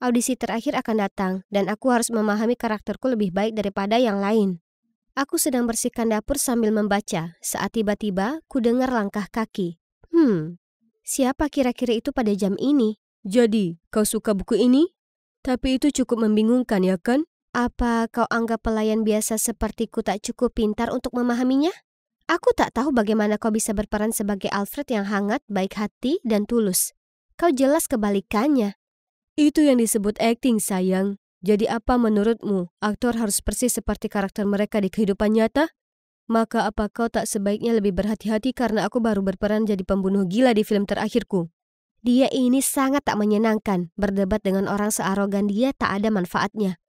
Audisi terakhir akan datang dan aku harus memahami karakterku lebih baik daripada yang lain. Aku sedang bersihkan dapur sambil membaca saat tiba-tiba ku dengar langkah kaki. Siapa kira-kira itu pada jam ini? Jadi, kau suka buku ini? Tapi itu cukup membingungkan ya kan? Apa kau anggap pelayan biasa sepertiku tak cukup pintar untuk memahaminya? Aku tak tahu bagaimana kau bisa berperan sebagai Alfred yang hangat, baik hati, dan tulus. Kau jelas kebalikannya. Itu yang disebut acting, sayang. Jadi apa menurutmu, aktor harus persis seperti karakter mereka di kehidupan nyata? Maka apa kau tak sebaiknya lebih berhati-hati karena aku baru berperan jadi pembunuh gila di film terakhirku? Dia ini sangat tak menyenangkan. Berdebat dengan orang searogan dia tak ada manfaatnya.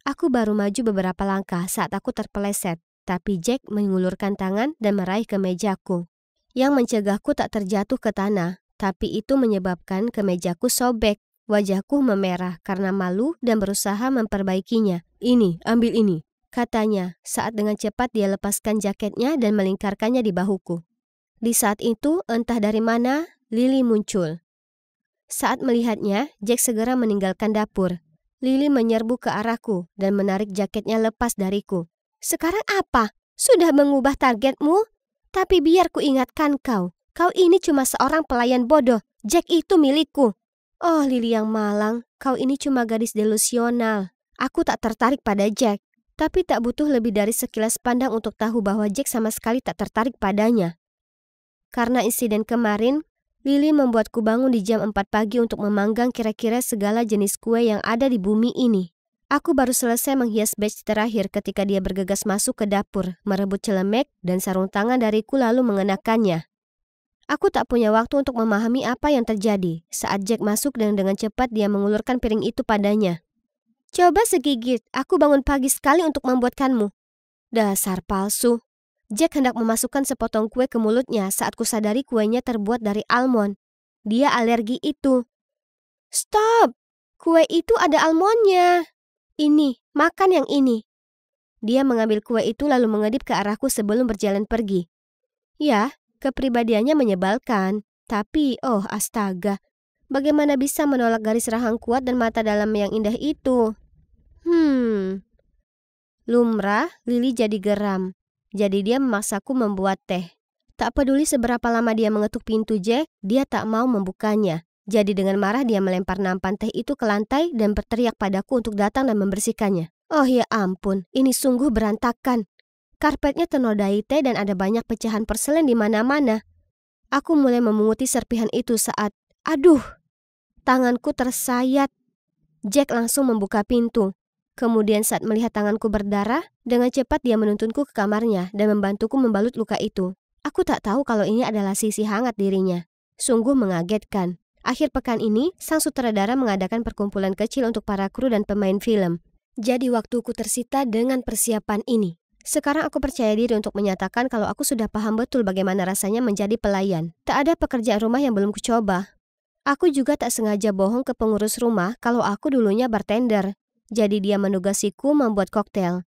Aku baru maju beberapa langkah saat aku terpeleset, tapi Jack mengulurkan tangan dan meraih kemejaku. Yang mencegahku tak terjatuh ke tanah, tapi itu menyebabkan kemejaku sobek. Wajahku memerah karena malu dan berusaha memperbaikinya. Ini, ambil ini, katanya saat dengan cepat dia lepaskan jaketnya dan melingkarkannya di bahuku. Di saat itu, entah dari mana, Lily muncul. Saat melihatnya, Jack segera meninggalkan dapur. Lily menyerbu ke arahku dan menarik jaketnya lepas dariku. Sekarang apa? Sudah mengubah targetmu? Tapi biar ku ingatkan kau. Kau ini cuma seorang pelayan bodoh. Jack itu milikku. Oh Lily yang malang, kau ini cuma gadis delusional. Aku tak tertarik pada Jack. Tapi tak butuh lebih dari sekilas pandang untuk tahu bahwa Jack sama sekali tak tertarik padanya. Karena insiden kemarin, Lily membuatku bangun di jam 4 pagi untuk memanggang kira-kira segala jenis kue yang ada di bumi ini. Aku baru selesai menghias badge terakhir ketika dia bergegas masuk ke dapur, merebut celemek dan sarung tangan dariku lalu mengenakannya. Aku tak punya waktu untuk memahami apa yang terjadi saat Jack masuk dan dengan cepat dia mengulurkan piring itu padanya. Coba segigit, aku bangun pagi sekali untuk membuatkanmu. Dasar palsu. Jack hendak memasukkan sepotong kue ke mulutnya saat kusadari kuenya terbuat dari almond. Dia alergi itu. Stop! Kue itu ada almondnya. Ini, makan yang ini. Dia mengambil kue itu lalu mengedip ke arahku sebelum berjalan pergi. Ya, kepribadiannya menyebalkan. Tapi, oh astaga. Bagaimana bisa menolak garis rahang kuat dan mata dalam yang indah itu? Lumrah, Lily jadi geram. Jadi dia memaksaku membuat teh. Tak peduli seberapa lama dia mengetuk pintu Jack, dia tak mau membukanya. Jadi dengan marah dia melempar nampan teh itu ke lantai dan berteriak padaku untuk datang dan membersihkannya. Oh ya ampun, ini sungguh berantakan. Karpetnya ternodai teh dan ada banyak pecahan porselen di mana-mana. Aku mulai memunguti serpihan itu saat, aduh, tanganku tersayat. Jack langsung membuka pintu. Kemudian saat melihat tanganku berdarah, dengan cepat dia menuntunku ke kamarnya dan membantuku membalut luka itu. Aku tak tahu kalau ini adalah sisi hangat dirinya. Sungguh mengagetkan. Akhir pekan ini, sang sutradara mengadakan perkumpulan kecil untuk para kru dan pemain film. Jadi waktuku tersita dengan persiapan ini. Sekarang aku percaya diri untuk menyatakan kalau aku sudah paham betul bagaimana rasanya menjadi pelayan. Tak ada pekerjaan rumah yang belum kucoba. Aku juga tak sengaja bohong ke pengurus rumah kalau aku dulunya bartender. Jadi dia menugasiku membuat koktail.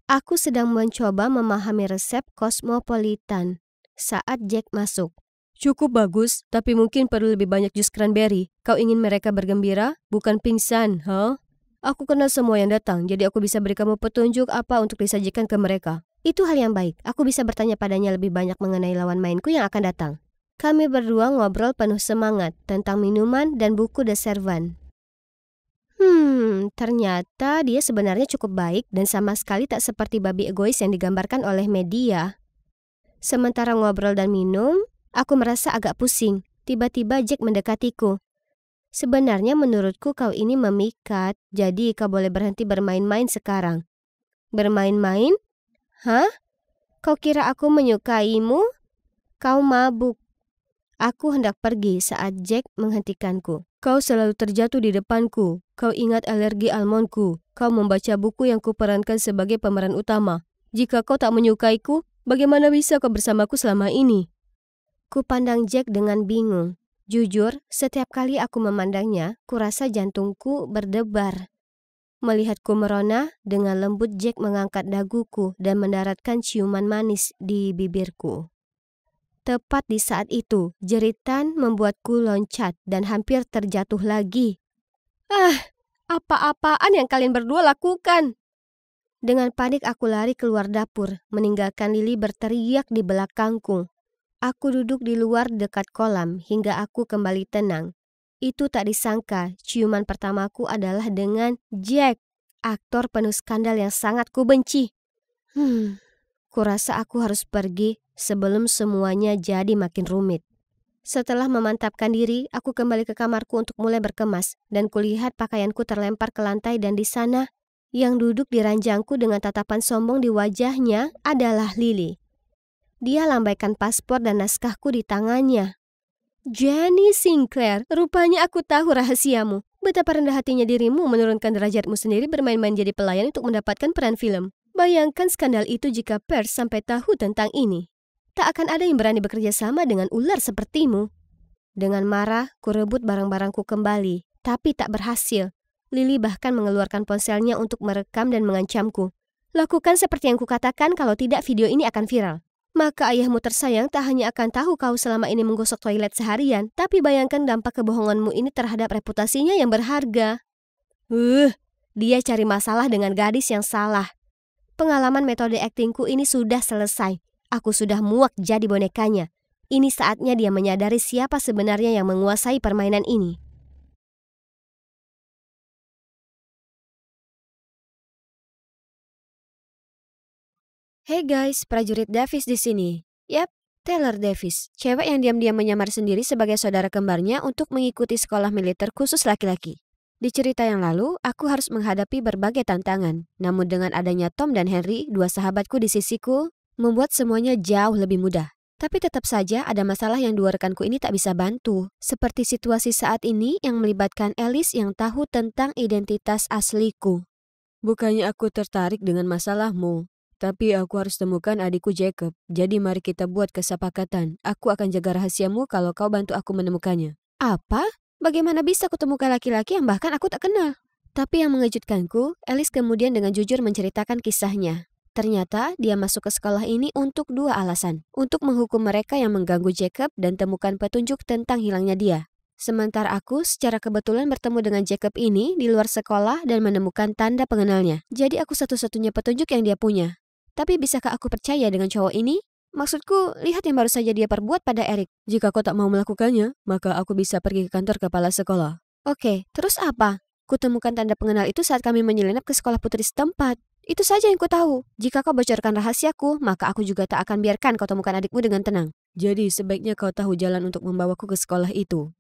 Aku sedang mencoba memahami resep cosmopolitan saat Jack masuk. Cukup bagus, tapi mungkin perlu lebih banyak jus cranberry. Kau ingin mereka bergembira, bukan pingsan, huh? Aku kenal semua yang datang, jadi aku bisa beri kamu petunjuk apa untuk disajikan ke mereka. Itu hal yang baik. Aku bisa bertanya padanya lebih banyak mengenai lawan mainku yang akan datang. Kami berdua ngobrol penuh semangat tentang minuman dan buku The Servant. Ternyata dia sebenarnya cukup baik dan sama sekali tak seperti babi egois yang digambarkan oleh media. Sementara ngobrol dan minum, aku merasa agak pusing. Tiba-tiba Jack mendekatiku. Sebenarnya menurutku kau ini memikat, jadi kau boleh berhenti bermain-main sekarang. Bermain-main? Hah? Kau kira aku menyukaimu? Kau mabuk. Aku hendak pergi saat Jack menghentikanku. Kau selalu terjatuh di depanku. Kau ingat alergi almondku. Kau membaca buku yang kuperankan sebagai pemeran utama. Jika kau tak menyukaiku, bagaimana bisa kau bersamaku selama ini? Kupandang Jack dengan bingung. Jujur, setiap kali aku memandangnya, kurasa jantungku berdebar. Melihatku merona, dengan lembut Jack mengangkat daguku dan mendaratkan ciuman manis di bibirku. Tepat di saat itu, jeritan membuatku loncat dan hampir terjatuh lagi. Apa-apaan yang kalian berdua lakukan? Dengan panik aku lari keluar dapur, meninggalkan Lily berteriak di belakangku. Aku duduk di luar dekat kolam hingga aku kembali tenang. Itu tak disangka, ciuman pertamaku adalah dengan Jack, aktor penuh skandal yang sangat kubenci. Kurasa aku harus pergi sebelum semuanya jadi makin rumit. Setelah memantapkan diri, aku kembali ke kamarku untuk mulai berkemas, dan kulihat pakaianku terlempar ke lantai dan di sana, yang duduk di ranjangku dengan tatapan sombong di wajahnya adalah Lily. Dia lambaikan paspor dan naskahku di tangannya. Jenny Sinclair, rupanya aku tahu rahasiamu. Betapa rendah hatinya dirimu menurunkan derajatmu sendiri bermain-main jadi pelayan untuk mendapatkan peran film. Bayangkan skandal itu jika pers sampai tahu tentang ini. Tak akan ada yang berani bekerja sama dengan ular sepertimu. Dengan marah, kurebut barang-barangku kembali, tapi tak berhasil. Lily bahkan mengeluarkan ponselnya untuk merekam dan mengancamku. Lakukan seperti yang kukatakan, kalau tidak video ini akan viral. Maka ayahmu tersayang tak hanya akan tahu kau selama ini menggosok toilet seharian, tapi bayangkan dampak kebohonganmu ini terhadap reputasinya yang berharga. Dia cari masalah dengan gadis yang salah. Pengalaman metode aktingku ini sudah selesai. Aku sudah muak jadi bonekanya. Ini saatnya dia menyadari siapa sebenarnya yang menguasai permainan ini. Hey guys, prajurit Davis di sini. Yap, Taylor Davis, cewek yang diam-diam menyamar sendiri sebagai saudara kembarnya untuk mengikuti sekolah militer khusus laki-laki. Di cerita yang lalu, aku harus menghadapi berbagai tantangan. Namun dengan adanya Tom dan Henry, dua sahabatku di sisiku, membuat semuanya jauh lebih mudah. Tapi tetap saja ada masalah yang dua rekanku ini tak bisa bantu. Seperti situasi saat ini yang melibatkan Alice yang tahu tentang identitas asliku. Bukannya aku tertarik dengan masalahmu. Tapi aku harus temukan adikku Jacob. Jadi mari kita buat kesepakatan. Aku akan jaga rahasiamu kalau kau bantu aku menemukannya. Apa? Bagaimana bisa kutemukan laki-laki yang bahkan aku tak kenal? Tapi yang mengejutkanku, Alice kemudian dengan jujur menceritakan kisahnya. Ternyata dia masuk ke sekolah ini untuk dua alasan. Untuk menghukum mereka yang mengganggu Jacob dan temukan petunjuk tentang hilangnya dia. Sementara aku secara kebetulan bertemu dengan Jacob ini di luar sekolah dan menemukan tanda pengenalnya. Jadi aku satu-satunya petunjuk yang dia punya. Tapi bisakah aku percaya dengan cowok ini? Maksudku, lihat yang baru saja dia perbuat pada Eric. Jika kau tak mau melakukannya, maka aku bisa pergi ke kantor kepala sekolah. Oke, terus apa? Kutemukan tanda pengenal itu saat kami menyelinap ke sekolah putri setempat. Itu saja yang ku tahu. Jika kau bocorkan rahasiaku, maka aku juga tak akan biarkan kau temukan adikmu dengan tenang. Jadi sebaiknya kau tahu jalan untuk membawaku ke sekolah itu.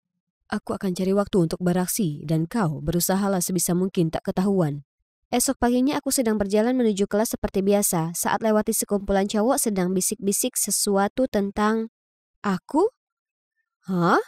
Aku akan cari waktu untuk beraksi dan kau berusahalah sebisa mungkin tak ketahuan. Esok paginya aku sedang berjalan menuju kelas seperti biasa saat lewati sekumpulan cowok sedang bisik-bisik sesuatu tentang aku. Hah?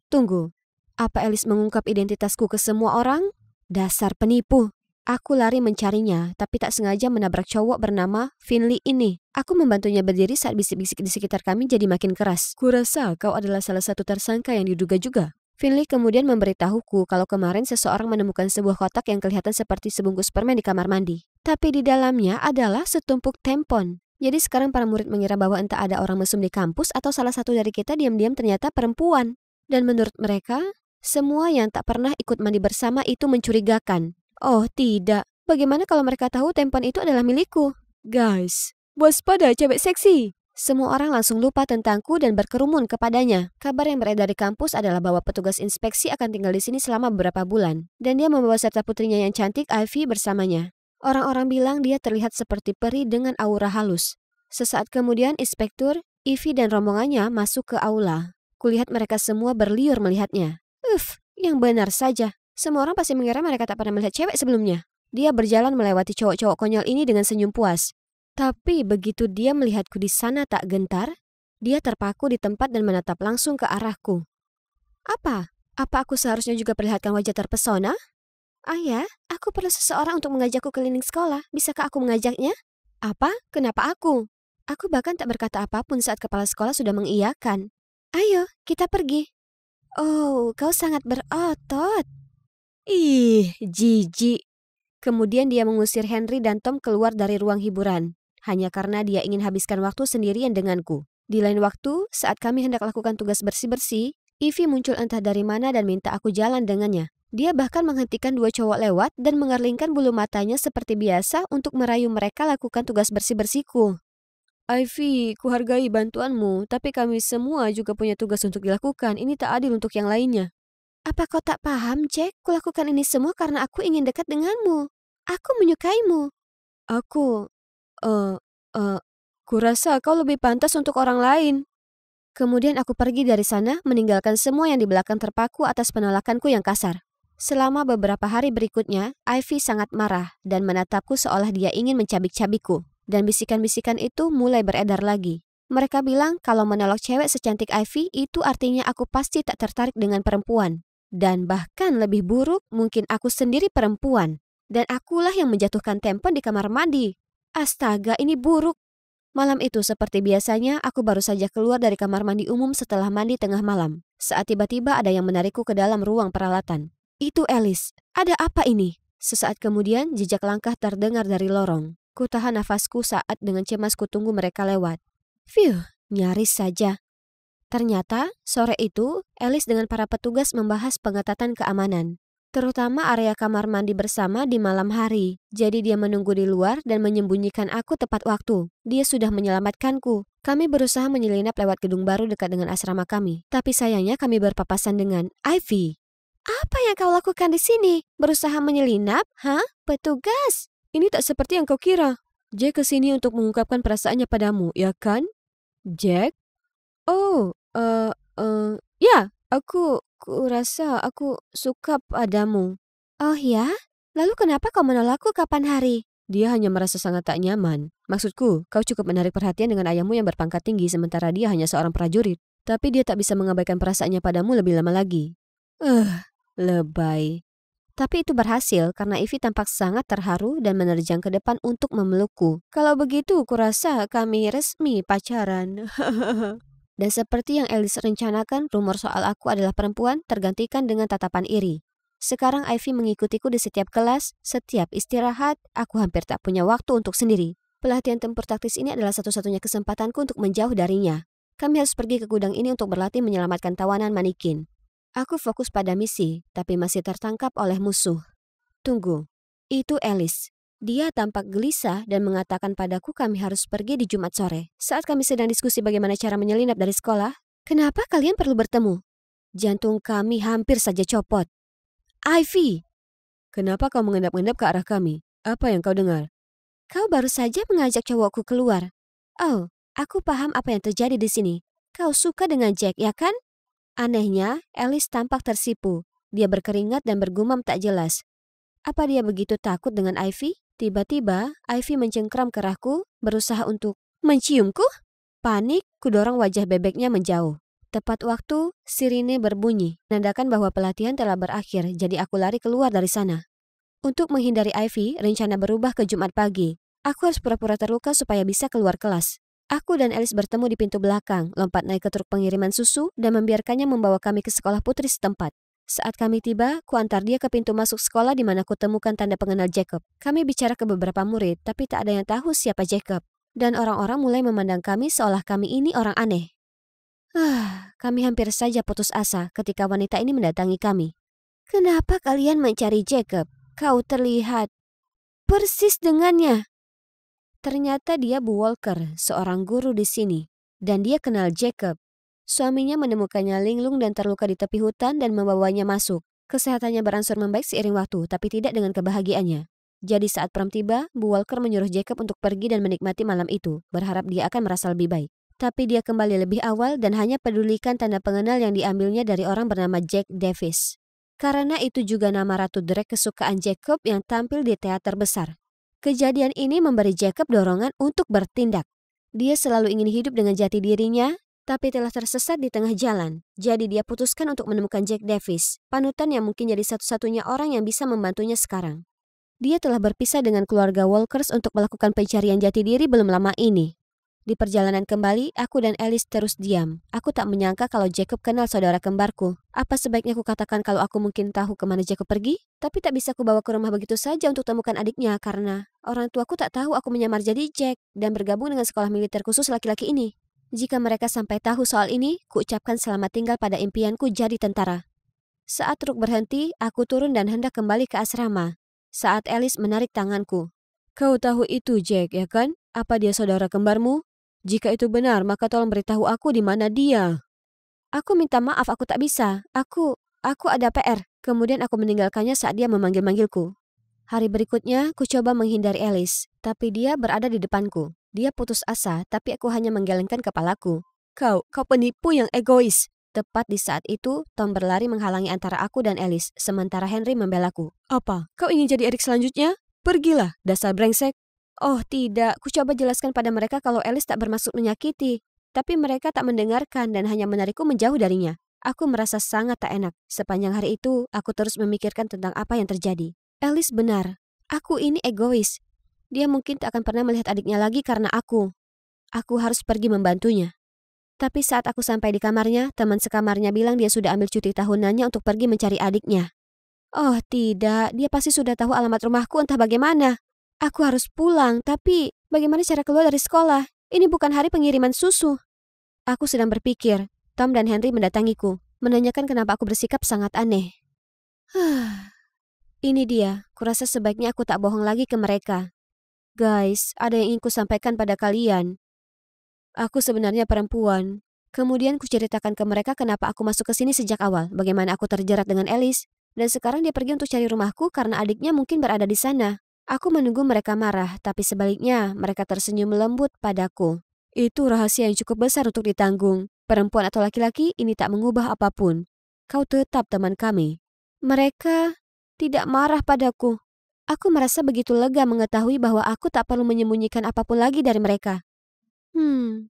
Tunggu, apa Alice mengungkap identitasku ke semua orang? Dasar penipu. Aku lari mencarinya, tapi tak sengaja menabrak cowok bernama Finley ini. Aku membantunya berdiri saat bisik-bisik di sekitar kami jadi makin keras. Kurasa kau adalah salah satu tersangka yang diduga juga. Finley kemudian memberitahuku kalau kemarin seseorang menemukan sebuah kotak yang kelihatan seperti sebungkus permen di kamar mandi. Tapi di dalamnya adalah setumpuk tampon. Jadi sekarang para murid mengira bahwa entah ada orang mesum di kampus atau salah satu dari kita diam-diam ternyata perempuan. Dan menurut mereka, semua yang tak pernah ikut mandi bersama itu mencurigakan. Oh tidak, bagaimana kalau mereka tahu tampon itu adalah milikku? Guys, waspada cewek seksi. Semua orang langsung lupa tentangku dan berkerumun kepadanya. Kabar yang beredar di kampus adalah bahwa petugas inspeksi akan tinggal di sini selama beberapa bulan. Dan dia membawa serta putrinya yang cantik, Ivy, bersamanya. Orang-orang bilang dia terlihat seperti peri dengan aura halus. Sesaat kemudian, inspektur, Ivy dan rombongannya masuk ke aula. Kulihat mereka semua berliur melihatnya. Yang benar saja. Semua orang pasti mengira mereka tak pernah melihat cewek sebelumnya. Dia berjalan melewati cowok-cowok konyol ini dengan senyum puas. Tapi begitu dia melihatku di sana tak gentar, dia terpaku di tempat dan menatap langsung ke arahku. Apa? Apa aku seharusnya juga perlihatkan wajah terpesona? Ayah, aku perlu seseorang untuk mengajakku keliling sekolah. Bisakah aku mengajaknya? Apa? Kenapa aku? Aku bahkan tak berkata apapun saat kepala sekolah sudah mengiyakan. Ayo, kita pergi. Oh, kau sangat berotot. Ih, jijik. Kemudian dia mengusir Henry dan Tom keluar dari ruang hiburan, hanya karena dia ingin habiskan waktu sendirian denganku. Di lain waktu, saat kami hendak lakukan tugas bersih-bersih, Ivy muncul entah dari mana dan minta aku jalan dengannya. Dia bahkan menghentikan dua cowok lewat dan mengerlingkan bulu matanya seperti biasa untuk merayu mereka lakukan tugas bersih-bersihku. Ivy, kuhargai bantuanmu, tapi kami semua juga punya tugas untuk dilakukan. Ini tak adil untuk yang lainnya. Apa kau tak paham, Jack? Kulakukan ini semua karena aku ingin dekat denganmu. Aku menyukaimu. Aku, eh, eh, kurasa kau lebih pantas untuk orang lain. Kemudian aku pergi dari sana, meninggalkan semua yang di belakang terpaku atas penolakanku yang kasar. Selama beberapa hari berikutnya, Ivy sangat marah dan menatapku seolah dia ingin mencabik-cabikku. Dan bisikan-bisikan itu mulai beredar lagi. Mereka bilang kalau menolak cewek secantik Ivy itu artinya aku pasti tak tertarik dengan perempuan. Dan bahkan lebih buruk, mungkin aku sendiri perempuan. Dan akulah yang menjatuhkan tempen di kamar mandi. Astaga, ini buruk. Malam itu seperti biasanya, aku baru saja keluar dari kamar mandi umum setelah mandi tengah malam. Saat tiba-tiba ada yang menarikku ke dalam ruang peralatan. Itu Alice. Ada apa ini? Sesaat kemudian, jejak langkah terdengar dari lorong. Kutahan nafasku saat dengan cemas kutunggu mereka lewat. Phew, nyaris saja. Ternyata, sore itu, Alice dengan para petugas membahas pengetatan keamanan. Terutama area kamar mandi bersama di malam hari. Jadi dia menunggu di luar dan menyembunyikan aku tepat waktu. Dia sudah menyelamatkanku. Kami berusaha menyelinap lewat gedung baru dekat dengan asrama kami. Tapi sayangnya kami berpapasan dengan Ivy. Apa yang kau lakukan di sini? Berusaha menyelinap? Hah? Petugas? Ini tak seperti yang kau kira. Jack kesini untuk mengungkapkan perasaannya padamu, ya kan? Jack? Oh, ya, aku rasa aku suka padamu. Oh ya? Lalu kenapa kau menolakku kapan hari? Dia hanya merasa sangat tak nyaman. Maksudku, kau cukup menarik perhatian dengan ayahmu yang berpangkat tinggi sementara dia hanya seorang prajurit. Tapi dia tak bisa mengabaikan perasaannya padamu lebih lama lagi. Lebay. Tapi itu berhasil karena Ivy tampak sangat terharu dan menerjang ke depan untuk memelukku. Kalau begitu, kurasa kami resmi pacaran. Dan seperti yang Alice rencanakan, rumor soal aku adalah perempuan tergantikan dengan tatapan iri. Sekarang Ivy mengikutiku di setiap kelas, setiap istirahat, aku hampir tak punya waktu untuk sendiri. Pelatihan tempur taktis ini adalah satu-satunya kesempatanku untuk menjauh darinya. Kami harus pergi ke gudang ini untuk berlatih menyelamatkan tawanan manikin. Aku fokus pada misi, tapi masih tertangkap oleh musuh. Tunggu, itu Alice. Dia tampak gelisah dan mengatakan padaku kami harus pergi di Jumat sore. Saat kami sedang diskusi bagaimana cara menyelinap dari sekolah, kenapa kalian perlu bertemu? Jantung kami hampir saja copot. Ivy! Kenapa kau mengendap-endap ke arah kami? Apa yang kau dengar? Kau baru saja mengajak cowokku keluar. Oh, aku paham apa yang terjadi di sini. Kau suka dengan Jack, ya kan? Anehnya, Alice tampak tersipu. Dia berkeringat dan bergumam tak jelas. Apa dia begitu takut dengan Ivy? Tiba-tiba, Ivy mencengkram kerahku, berusaha untuk menciumku. Panik, kudorong wajah bebeknya menjauh. Tepat waktu, sirine berbunyi, menandakan bahwa pelatihan telah berakhir, jadi aku lari keluar dari sana. Untuk menghindari Ivy, rencana berubah ke Jumat pagi. Aku harus pura-pura terluka supaya bisa keluar kelas. Aku dan Alice bertemu di pintu belakang, lompat naik ke truk pengiriman susu, dan membiarkannya membawa kami ke sekolah putri setempat. Saat kami tiba, kuantar dia ke pintu masuk sekolah di mana kutemukan tanda pengenal Jacob. Kami bicara ke beberapa murid, tapi tak ada yang tahu siapa Jacob. Dan orang-orang mulai memandang kami seolah kami ini orang aneh. Kami hampir saja putus asa ketika wanita ini mendatangi kami. Kenapa kalian mencari Jacob? Kau terlihat persis dengannya. Ternyata dia Bu Walker, seorang guru di sini. Dan dia kenal Jacob. Suaminya menemukannya linglung dan terluka di tepi hutan dan membawanya masuk. Kesehatannya berangsur membaik seiring waktu, tapi tidak dengan kebahagiaannya. Jadi saat prom tiba, Bu Walker menyuruh Jacob untuk pergi dan menikmati malam itu, berharap dia akan merasa lebih baik. Tapi dia kembali lebih awal dan hanya pedulikan tanda pengenal yang diambilnya dari orang bernama Jack Davis. Karena itu juga nama Ratu Drake kesukaan Jacob yang tampil di teater besar. Kejadian ini memberi Jacob dorongan untuk bertindak. Dia selalu ingin hidup dengan jati dirinya, tapi telah tersesat di tengah jalan. Jadi dia putuskan untuk menemukan Jack Davis, panutan yang mungkin jadi satu-satunya orang yang bisa membantunya sekarang. Dia telah berpisah dengan keluarga Walkers untuk melakukan pencarian jati diri belum lama ini. Di perjalanan kembali, aku dan Alice terus diam. Aku tak menyangka kalau Jacob kenal saudara kembarku. Apa sebaiknya aku katakan kalau aku mungkin tahu kemana Jacob pergi? Tapi tak bisa aku bawa ke rumah begitu saja untuk temukan adiknya karena orang tuaku tak tahu aku menyamar jadi Jack dan bergabung dengan sekolah militer khusus laki-laki ini. Jika mereka sampai tahu soal ini, kuucapkan selamat tinggal pada impianku jadi tentara. Saat truk berhenti, aku turun dan hendak kembali ke asrama. Saat Alice menarik tanganku. Kau tahu itu Jack, ya kan? Apa dia saudara kembarmu? Jika itu benar, maka tolong beritahu aku di mana dia. Aku minta maaf, aku tak bisa. Aku ada PR. Kemudian aku meninggalkannya saat dia memanggil-manggilku. Hari berikutnya, ku coba menghindari Alice, tapi dia berada di depanku. Dia putus asa, tapi aku hanya menggelengkan kepalaku. Kau penipu yang egois. Tepat di saat itu, Tom berlari menghalangi antara aku dan Alice, sementara Henry membelaku. Apa? Kau ingin jadi Eric selanjutnya? Pergilah, dasar brengsek. Oh tidak, ku coba jelaskan pada mereka kalau Alice tak bermaksud menyakiti. Tapi mereka tak mendengarkan dan hanya menarikku menjauh darinya. Aku merasa sangat tak enak. Sepanjang hari itu, aku terus memikirkan tentang apa yang terjadi. Alice benar. Aku ini egois. Dia mungkin tak akan pernah melihat adiknya lagi karena aku. Aku harus pergi membantunya. Tapi saat aku sampai di kamarnya, teman sekamarnya bilang dia sudah ambil cuti tahunannya untuk pergi mencari adiknya. Oh tidak, dia pasti sudah tahu alamat rumahku entah bagaimana. Aku harus pulang, tapi bagaimana cara keluar dari sekolah? Ini bukan hari pengiriman susu. Aku sedang berpikir, Tom dan Henry mendatangiku, menanyakan kenapa aku bersikap sangat aneh. Ini dia, kurasa sebaiknya aku tak bohong lagi ke mereka. Guys, ada yang ingin ku sampaikan pada kalian. Aku sebenarnya perempuan. Kemudian kuceritakan ke mereka kenapa aku masuk ke sini sejak awal, bagaimana aku terjerat dengan Alice, dan sekarang dia pergi untuk cari rumahku karena adiknya mungkin berada di sana. Aku menunggu mereka marah, tapi sebaliknya mereka tersenyum lembut padaku. Itu rahasia yang cukup besar untuk ditanggung. Perempuan atau laki-laki ini tak mengubah apapun. Kau tetap teman kami. Mereka tidak marah padaku. Aku merasa begitu lega mengetahui bahwa aku tak perlu menyembunyikan apapun lagi dari mereka.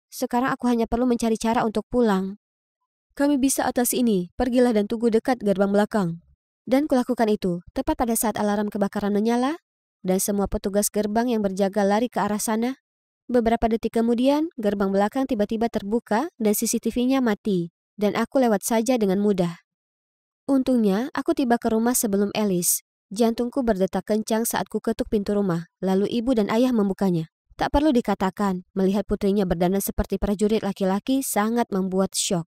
Sekarang aku hanya perlu mencari cara untuk pulang. Kami bisa atasi ini, pergilah dan tunggu dekat gerbang belakang. Dan kulakukan itu, tepat pada saat alarm kebakaran menyala, dan semua petugas gerbang yang berjaga lari ke arah sana. Beberapa detik kemudian, gerbang belakang tiba-tiba terbuka dan CCTV-nya mati, dan aku lewat saja dengan mudah. Untungnya, aku tiba ke rumah sebelum Alice. Jantungku berdetak kencang saat ku ketuk pintu rumah, lalu ibu dan ayah membukanya. Tak perlu dikatakan, melihat putrinya berdandan seperti prajurit laki-laki sangat membuat syok.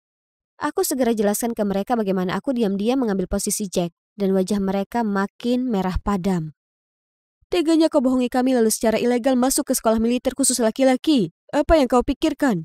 Aku segera jelaskan ke mereka bagaimana aku diam-diam mengambil posisi Jack, dan wajah mereka makin merah padam. Teganya kau bohongi kami lalu secara ilegal masuk ke sekolah militer khusus laki-laki. Apa yang kau pikirkan?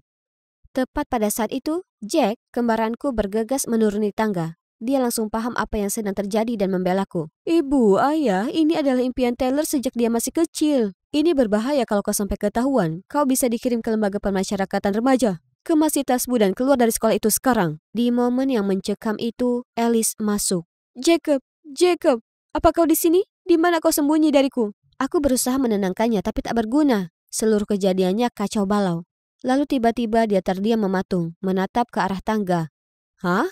Tepat pada saat itu, Jack, kembaranku bergegas menuruni tangga. Dia langsung paham apa yang sedang terjadi dan membelaku. Ibu, ayah, ini adalah impian Taylor sejak dia masih kecil. Ini berbahaya kalau kau sampai ketahuan. Kau bisa dikirim ke lembaga pemasyarakatan remaja. Kemasi tasmu dan keluar dari sekolah itu sekarang. Di momen yang mencekam itu, Alice masuk. Jacob, apa kau di sini? Di mana kau sembunyi dariku? Aku berusaha menenangkannya tapi tak berguna. Seluruh kejadiannya kacau balau. Lalu tiba-tiba dia terdiam mematung, menatap ke arah tangga. Hah?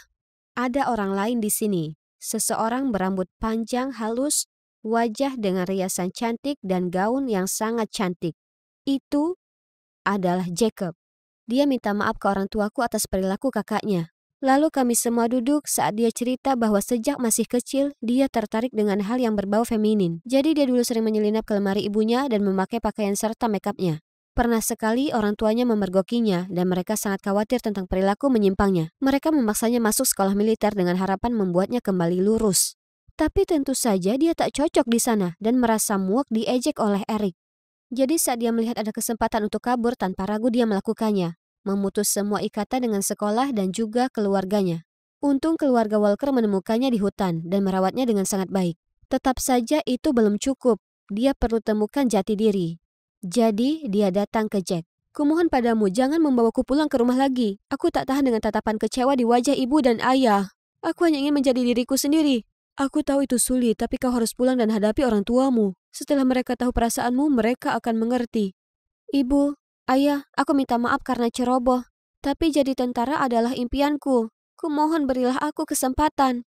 Ada orang lain di sini. Seseorang berambut panjang halus, wajah dengan riasan cantik dan gaun yang sangat cantik. Itu adalah Jacob. Dia minta maaf ke orang tuaku atas perilaku kakaknya. Lalu kami semua duduk saat dia cerita bahwa sejak masih kecil, dia tertarik dengan hal yang berbau feminin. Jadi dia dulu sering menyelinap ke lemari ibunya dan memakai pakaian serta make-upnya. Pernah sekali orang tuanya memergokinya dan mereka sangat khawatir tentang perilaku menyimpangnya. Mereka memaksanya masuk sekolah militer dengan harapan membuatnya kembali lurus. Tapi tentu saja dia tak cocok di sana dan merasa muak diejek oleh Eric. Jadi saat dia melihat ada kesempatan untuk kabur tanpa ragu dia melakukannya. Memutus semua ikatan dengan sekolah dan juga keluarganya. Untung keluarga Walker menemukannya di hutan dan merawatnya dengan sangat baik. Tetap saja itu belum cukup. Dia perlu temukan jati diri. Jadi dia datang ke Jack. Kumohon padamu jangan membawaku pulang ke rumah lagi. Aku tak tahan dengan tatapan kecewa di wajah ibu dan ayah. Aku hanya ingin menjadi diriku sendiri. Aku tahu itu sulit, tapi kau harus pulang dan hadapi orang tuamu. Setelah mereka tahu perasaanmu, mereka akan mengerti. Ibu, ayah, aku minta maaf karena ceroboh. Tapi jadi tentara adalah impianku. Kumohon berilah aku kesempatan.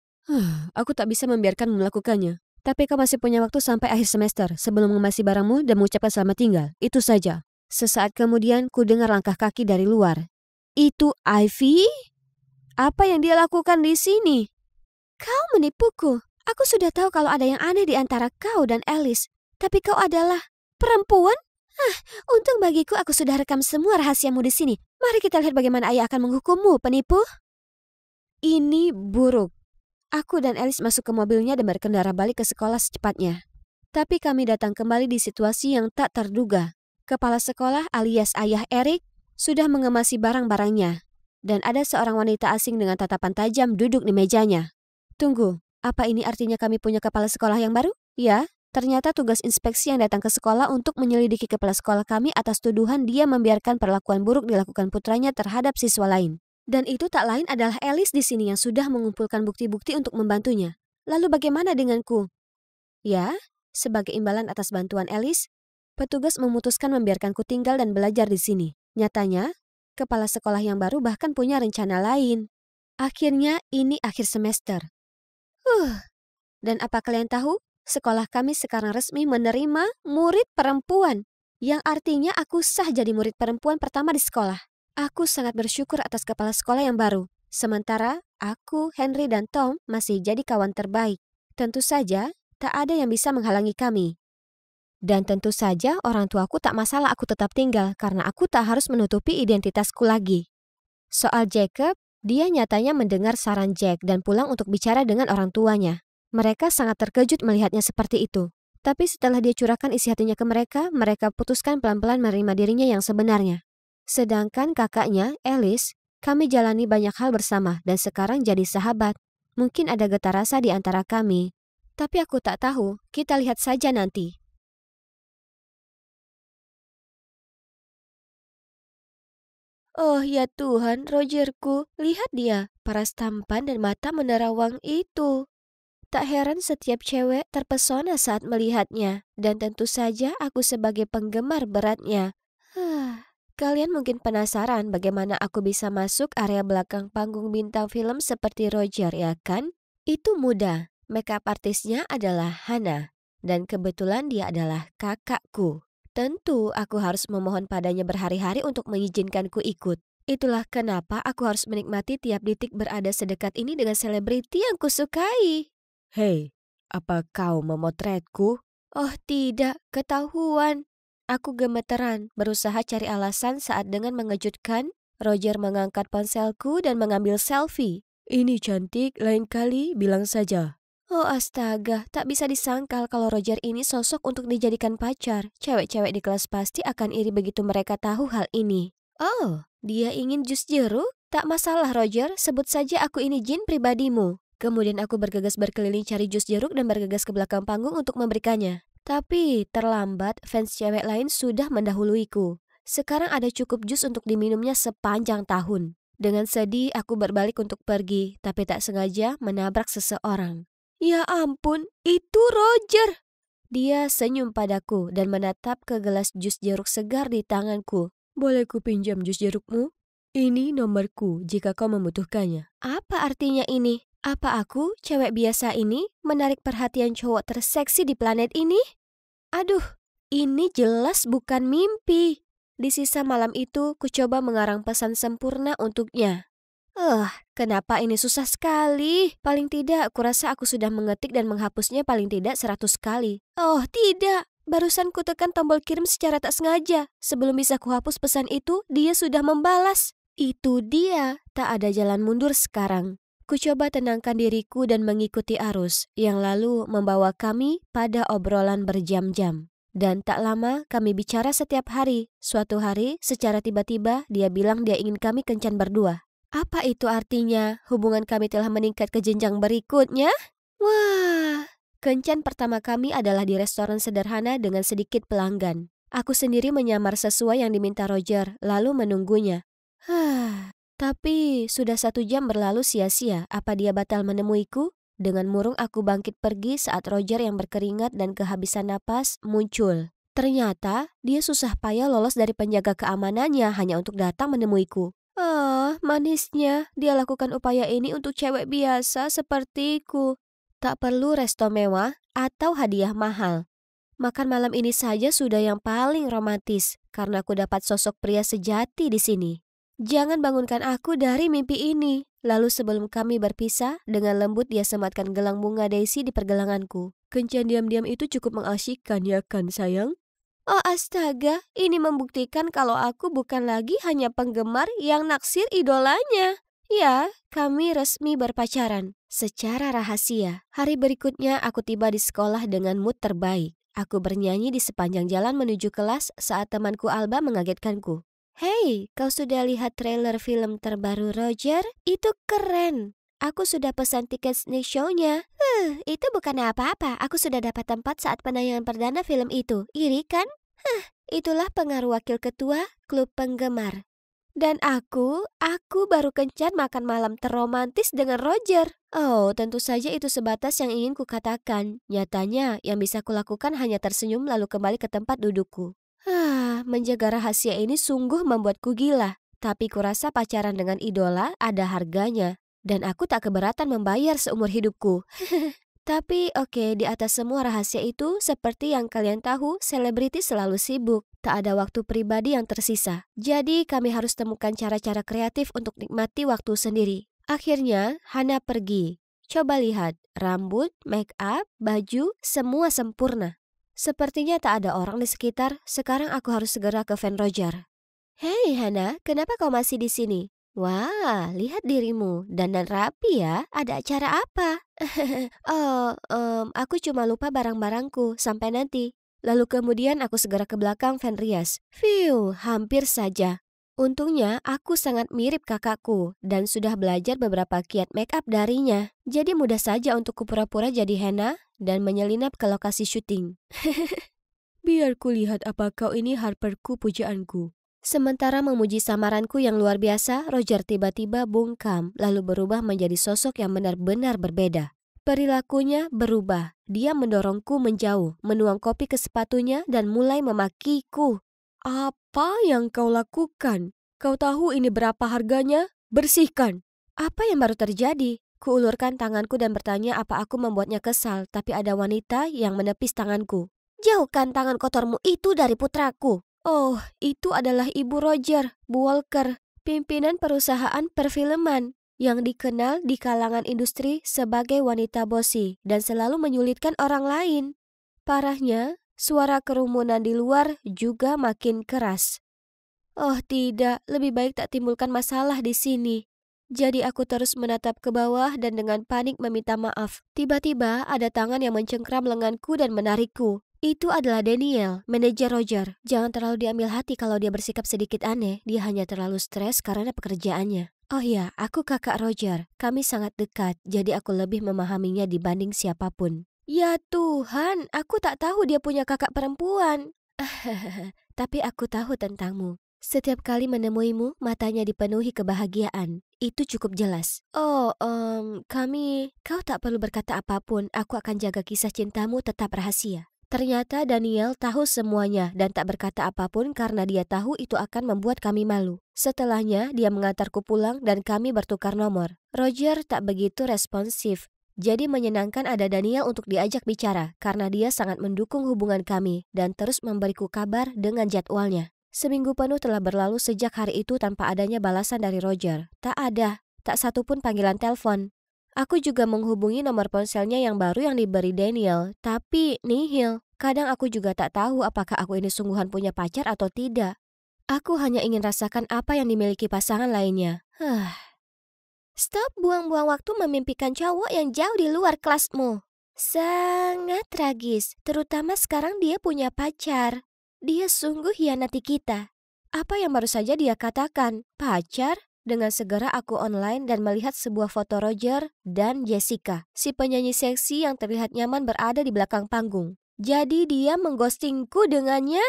Aku tak bisa membiarkanmu melakukannya. Tapi kau masih punya waktu sampai akhir semester sebelum mengemasi barangmu dan mengucapkan selamat tinggal. Itu saja. Sesaat kemudian ku dengar langkah kaki dari luar. Itu Ivy? Apa yang dia lakukan di sini? Kau menipuku. Aku sudah tahu kalau ada yang aneh di antara kau dan Alice. Tapi kau adalah perempuan? Untung bagiku aku sudah rekam semua rahasiamu di sini. Mari kita lihat bagaimana ayah akan menghukummu, penipu. Ini buruk. Aku dan Alice masuk ke mobilnya dan berkendara balik ke sekolah secepatnya. Tapi kami datang kembali di situasi yang tak terduga. Kepala sekolah alias ayah Eric sudah mengemasi barang-barangnya. Dan ada seorang wanita asing dengan tatapan tajam duduk di mejanya. Tunggu, apa ini artinya kami punya kepala sekolah yang baru? Ya, ternyata tugas inspeksi yang datang ke sekolah untuk menyelidiki kepala sekolah kami atas tuduhan dia membiarkan perlakuan buruk dilakukan putranya terhadap siswa lain. Dan itu tak lain adalah Alice di sini yang sudah mengumpulkan bukti-bukti untuk membantunya. Lalu bagaimana denganku? Ya, sebagai imbalan atas bantuan Alice, petugas memutuskan membiarkanku tinggal dan belajar di sini. Nyatanya, kepala sekolah yang baru bahkan punya rencana lain. Akhirnya ini akhir semester. Dan apa kalian tahu? Sekolah kami sekarang resmi menerima murid perempuan. Yang artinya aku sah jadi murid perempuan pertama di sekolah. Aku sangat bersyukur atas kepala sekolah yang baru. Sementara aku, Henry, dan Tom masih jadi kawan terbaik. Tentu saja, tak ada yang bisa menghalangi kami. Dan tentu saja orang tuaku tak masalah aku tetap tinggal karena aku tak harus menutupi identitasku lagi. Soal Jacob, dia nyatanya mendengar saran Jack dan pulang untuk bicara dengan orang tuanya. Mereka sangat terkejut melihatnya seperti itu. Tapi setelah dia curahkan isi hatinya ke mereka, mereka putuskan pelan-pelan menerima dirinya yang sebenarnya. Sedangkan kakaknya, Alice, kami jalani banyak hal bersama dan sekarang jadi sahabat. Mungkin ada getar rasa di antara kami. Tapi aku tak tahu, kita lihat saja nanti. Oh ya Tuhan, Rogerku, lihat dia, paras tampan dan mata menerawang itu. Tak heran setiap cewek terpesona saat melihatnya, dan tentu saja aku sebagai penggemar beratnya. Kalian mungkin penasaran bagaimana aku bisa masuk area belakang panggung bintang film seperti Roger, ya kan? Itu mudah. Makeup artisnya adalah Hannah, dan kebetulan dia adalah kakakku. Tentu aku harus memohon padanya berhari-hari untuk mengizinkanku ikut. Itulah kenapa aku harus menikmati tiap detik berada sedekat ini dengan selebriti yang kusukai. Hei, apa kau memotretku? Oh tidak, ketahuan. Aku gemeteran, berusaha cari alasan saat dengan mengejutkan, Roger mengangkat ponselku dan mengambil selfie. Ini cantik, lain kali bilang saja. Oh astaga, tak bisa disangkal kalau Roger ini sosok untuk dijadikan pacar. Cewek-cewek di kelas pasti akan iri begitu mereka tahu hal ini. Oh, dia ingin jus jeruk? Tak masalah Roger, sebut saja aku ini jin pribadimu. Kemudian aku bergegas berkeliling cari jus jeruk dan bergegas ke belakang panggung untuk memberikannya. Tapi terlambat, fans cewek lain sudah mendahuluiku. Sekarang ada cukup jus untuk diminumnya sepanjang tahun. Dengan sedih, aku berbalik untuk pergi, tapi tak sengaja menabrak seseorang. Ya ampun, itu Roger! Dia senyum padaku dan menatap ke gelas jus jeruk segar di tanganku. Boleh ku pinjam jus jerukmu? Ini nomorku jika kau membutuhkannya. Apa artinya ini? Apa aku, cewek biasa ini, menarik perhatian cowok terseksi di planet ini? Aduh, ini jelas bukan mimpi. Di sisa malam itu, ku coba mengarang pesan sempurna untuknya. Kenapa ini susah sekali? Paling tidak, kurasa aku sudah mengetik dan menghapusnya paling tidak 100 kali. Oh, tidak. Barusan ku tekan tombol kirim secara tak sengaja. Sebelum bisa kuhapus pesan itu, dia sudah membalas. Itu dia, tak ada jalan mundur sekarang. Ku coba tenangkan diriku dan mengikuti arus yang lalu membawa kami pada obrolan berjam-jam. Dan tak lama kami bicara setiap hari. Suatu hari secara tiba-tiba dia bilang dia ingin kami kencan berdua. Apa itu artinya? Hubungan kami telah meningkat ke jenjang berikutnya? Wah, kencan pertama kami adalah di restoran sederhana dengan sedikit pelanggan. Aku sendiri menyamar sesuai yang diminta Roger lalu menunggunya. Tapi sudah 1 jam berlalu sia-sia. Apa dia batal menemuiku? Dengan murung aku bangkit pergi saat Roger yang berkeringat dan kehabisan napas muncul. Ternyata dia susah payah lolos dari penjaga keamanannya hanya untuk datang menemuiku. Ah, manisnya dia lakukan upaya ini untuk cewek biasa sepertiku. Tak perlu resto mewah atau hadiah mahal. Makan malam ini saja sudah yang paling romantis karena aku dapat sosok pria sejati di sini. Jangan bangunkan aku dari mimpi ini. Lalu sebelum kami berpisah, dengan lembut dia sematkan gelang bunga daisy di pergelanganku. Kencan diam-diam itu cukup mengasyikkan ya kan sayang? Oh astaga, ini membuktikan kalau aku bukan lagi hanya penggemar yang naksir idolanya. Ya, kami resmi berpacaran. Secara rahasia. Hari berikutnya aku tiba di sekolah dengan mood terbaik. Aku bernyanyi di sepanjang jalan menuju kelas saat temanku Alba mengagetkanku. Hei, kau sudah lihat trailer film terbaru Roger? Itu keren. Aku sudah pesan tiket sneak show-nya. Itu bukan apa-apa. Aku sudah dapat tempat saat penayangan perdana film itu. Iri kan? Itulah pengaruh wakil ketua klub penggemar. Dan aku baru kencan makan malam terromantis dengan Roger. Oh, tentu saja itu sebatas yang ingin kukatakan. Nyatanya, yang bisa kulakukan hanya tersenyum lalu kembali ke tempat dudukku. Menjaga rahasia ini sungguh membuatku gila. Tapi kurasa pacaran dengan idola ada harganya. Dan aku tak keberatan membayar seumur hidupku. Tapi oke, di atas semua rahasia itu, seperti yang kalian tahu, selebriti selalu sibuk. Tak ada waktu pribadi yang tersisa. Jadi kami harus temukan cara-cara kreatif untuk nikmati waktu sendiri. Akhirnya, Hana pergi. Coba lihat, rambut, make up, baju, semua sempurna. Sepertinya tak ada orang di sekitar, sekarang aku harus segera ke Van Roger. Hei Hana, kenapa kau masih di sini? Wah, lihat dirimu, dandan rapi ya, ada acara apa? Aku cuma lupa barang-barangku, sampai nanti. Lalu kemudian aku segera ke belakang Van Rias. Phew, hampir saja. Untungnya aku sangat mirip kakakku dan sudah belajar beberapa kiat make up darinya. Jadi mudah saja untuk kupura-pura jadi henna dan menyelinap ke lokasi syuting. Biar kulihat apa kau ini Harperku pujaanku. Sementara memuji samaranku yang luar biasa, Roger tiba-tiba bungkam lalu berubah menjadi sosok yang benar-benar berbeda. Perilakunya berubah. Dia mendorongku menjauh, menuang kopi ke sepatunya dan mulai memakiku. Apa yang kau lakukan? Kau tahu ini berapa harganya? Bersihkan. Apa yang baru terjadi? Kuulurkan tanganku dan bertanya apa aku membuatnya kesal, tapi ada wanita yang menepis tanganku. Jauhkan tangan kotormu itu dari putraku. Oh, itu adalah Ibu Roger, Bu Walker, pimpinan perusahaan perfilman yang dikenal di kalangan industri sebagai wanita bosi dan selalu menyulitkan orang lain. Parahnya, suara kerumunan di luar juga makin keras. Oh tidak, lebih baik tak timbulkan masalah di sini. Jadi aku terus menatap ke bawah dan dengan panik meminta maaf. Tiba-tiba ada tangan yang mencengkram lenganku dan menarikku. Itu adalah Daniel, manajer Roger. Jangan terlalu diambil hati kalau dia bersikap sedikit aneh. Dia hanya terlalu stres karena pekerjaannya. Oh ya, aku kakak Roger. Kami sangat dekat, jadi aku lebih memahaminya dibanding siapapun. Ya Tuhan, aku tak tahu dia punya kakak perempuan. Tapi aku tahu tentangmu. Setiap kali menemuimu, matanya dipenuhi kebahagiaan. Itu cukup jelas. Oh, kau tak perlu berkata apapun. Aku akan jaga kisah cintamu tetap rahasia. Ternyata Daniel tahu semuanya dan tak berkata apapun karena dia tahu itu akan membuat kami malu. Setelahnya, dia mengantarku pulang dan kami bertukar nomor. Roger tak begitu responsif. Jadi menyenangkan ada Daniel untuk diajak bicara karena dia sangat mendukung hubungan kami dan terus memberiku kabar dengan jadwalnya. Seminggu penuh telah berlalu sejak hari itu tanpa adanya balasan dari Roger. Tak ada, tak satu pun panggilan telepon. Aku juga menghubungi nomor ponselnya yang baru yang diberi Daniel, tapi nihil. Kadang aku juga tak tahu apakah aku ini sungguhan punya pacar atau tidak. Aku hanya ingin rasakan apa yang dimiliki pasangan lainnya. Stop buang-buang waktu memimpikan cowok yang jauh di luar kelasmu. Sangat tragis, terutama sekarang dia punya pacar. Dia sungguh hianati kita. Apa yang baru saja dia katakan? Pacar? Dengan segera aku online dan melihat sebuah foto Roger dan Jessica, si penyanyi seksi yang terlihat nyaman berada di belakang panggung. Jadi dia mengghostingku dengannya?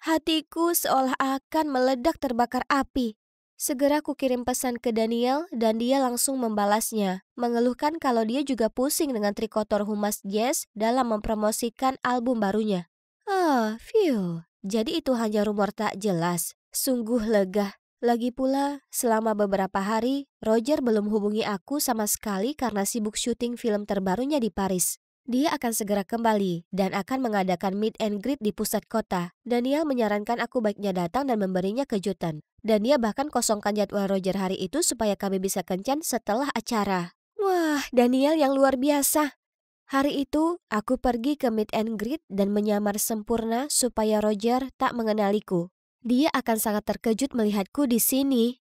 Hatiku seolah akan meledak terbakar api. Segera ku kirim pesan ke Daniel dan dia langsung membalasnya, mengeluhkan kalau dia juga pusing dengan trikotor humas jazz dalam mempromosikan album barunya. Phew, jadi itu hanya rumor tak jelas. Sungguh lega. Lagi pula, selama beberapa hari, Roger belum hubungi aku sama sekali karena sibuk syuting film terbarunya di Paris. Dia akan segera kembali dan akan mengadakan meet and greet di pusat kota. Daniel menyarankan aku baiknya datang dan memberinya kejutan. Dan dia bahkan kosongkan jadwal Roger hari itu supaya kami bisa kencan setelah acara. Wah, Daniel yang luar biasa. Hari itu, aku pergi ke meet and greet dan menyamar sempurna supaya Roger tak mengenaliku. Dia akan sangat terkejut melihatku di sini.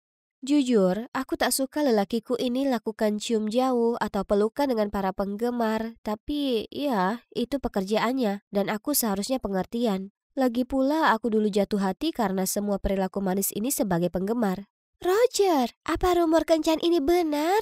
Jujur, aku tak suka lelakiku ini lakukan cium jauh atau pelukan dengan para penggemar, tapi ya, itu pekerjaannya dan aku seharusnya pengertian. Lagi pula aku dulu jatuh hati karena semua perilaku manis ini sebagai penggemar. Roger, apa rumor kencan ini benar?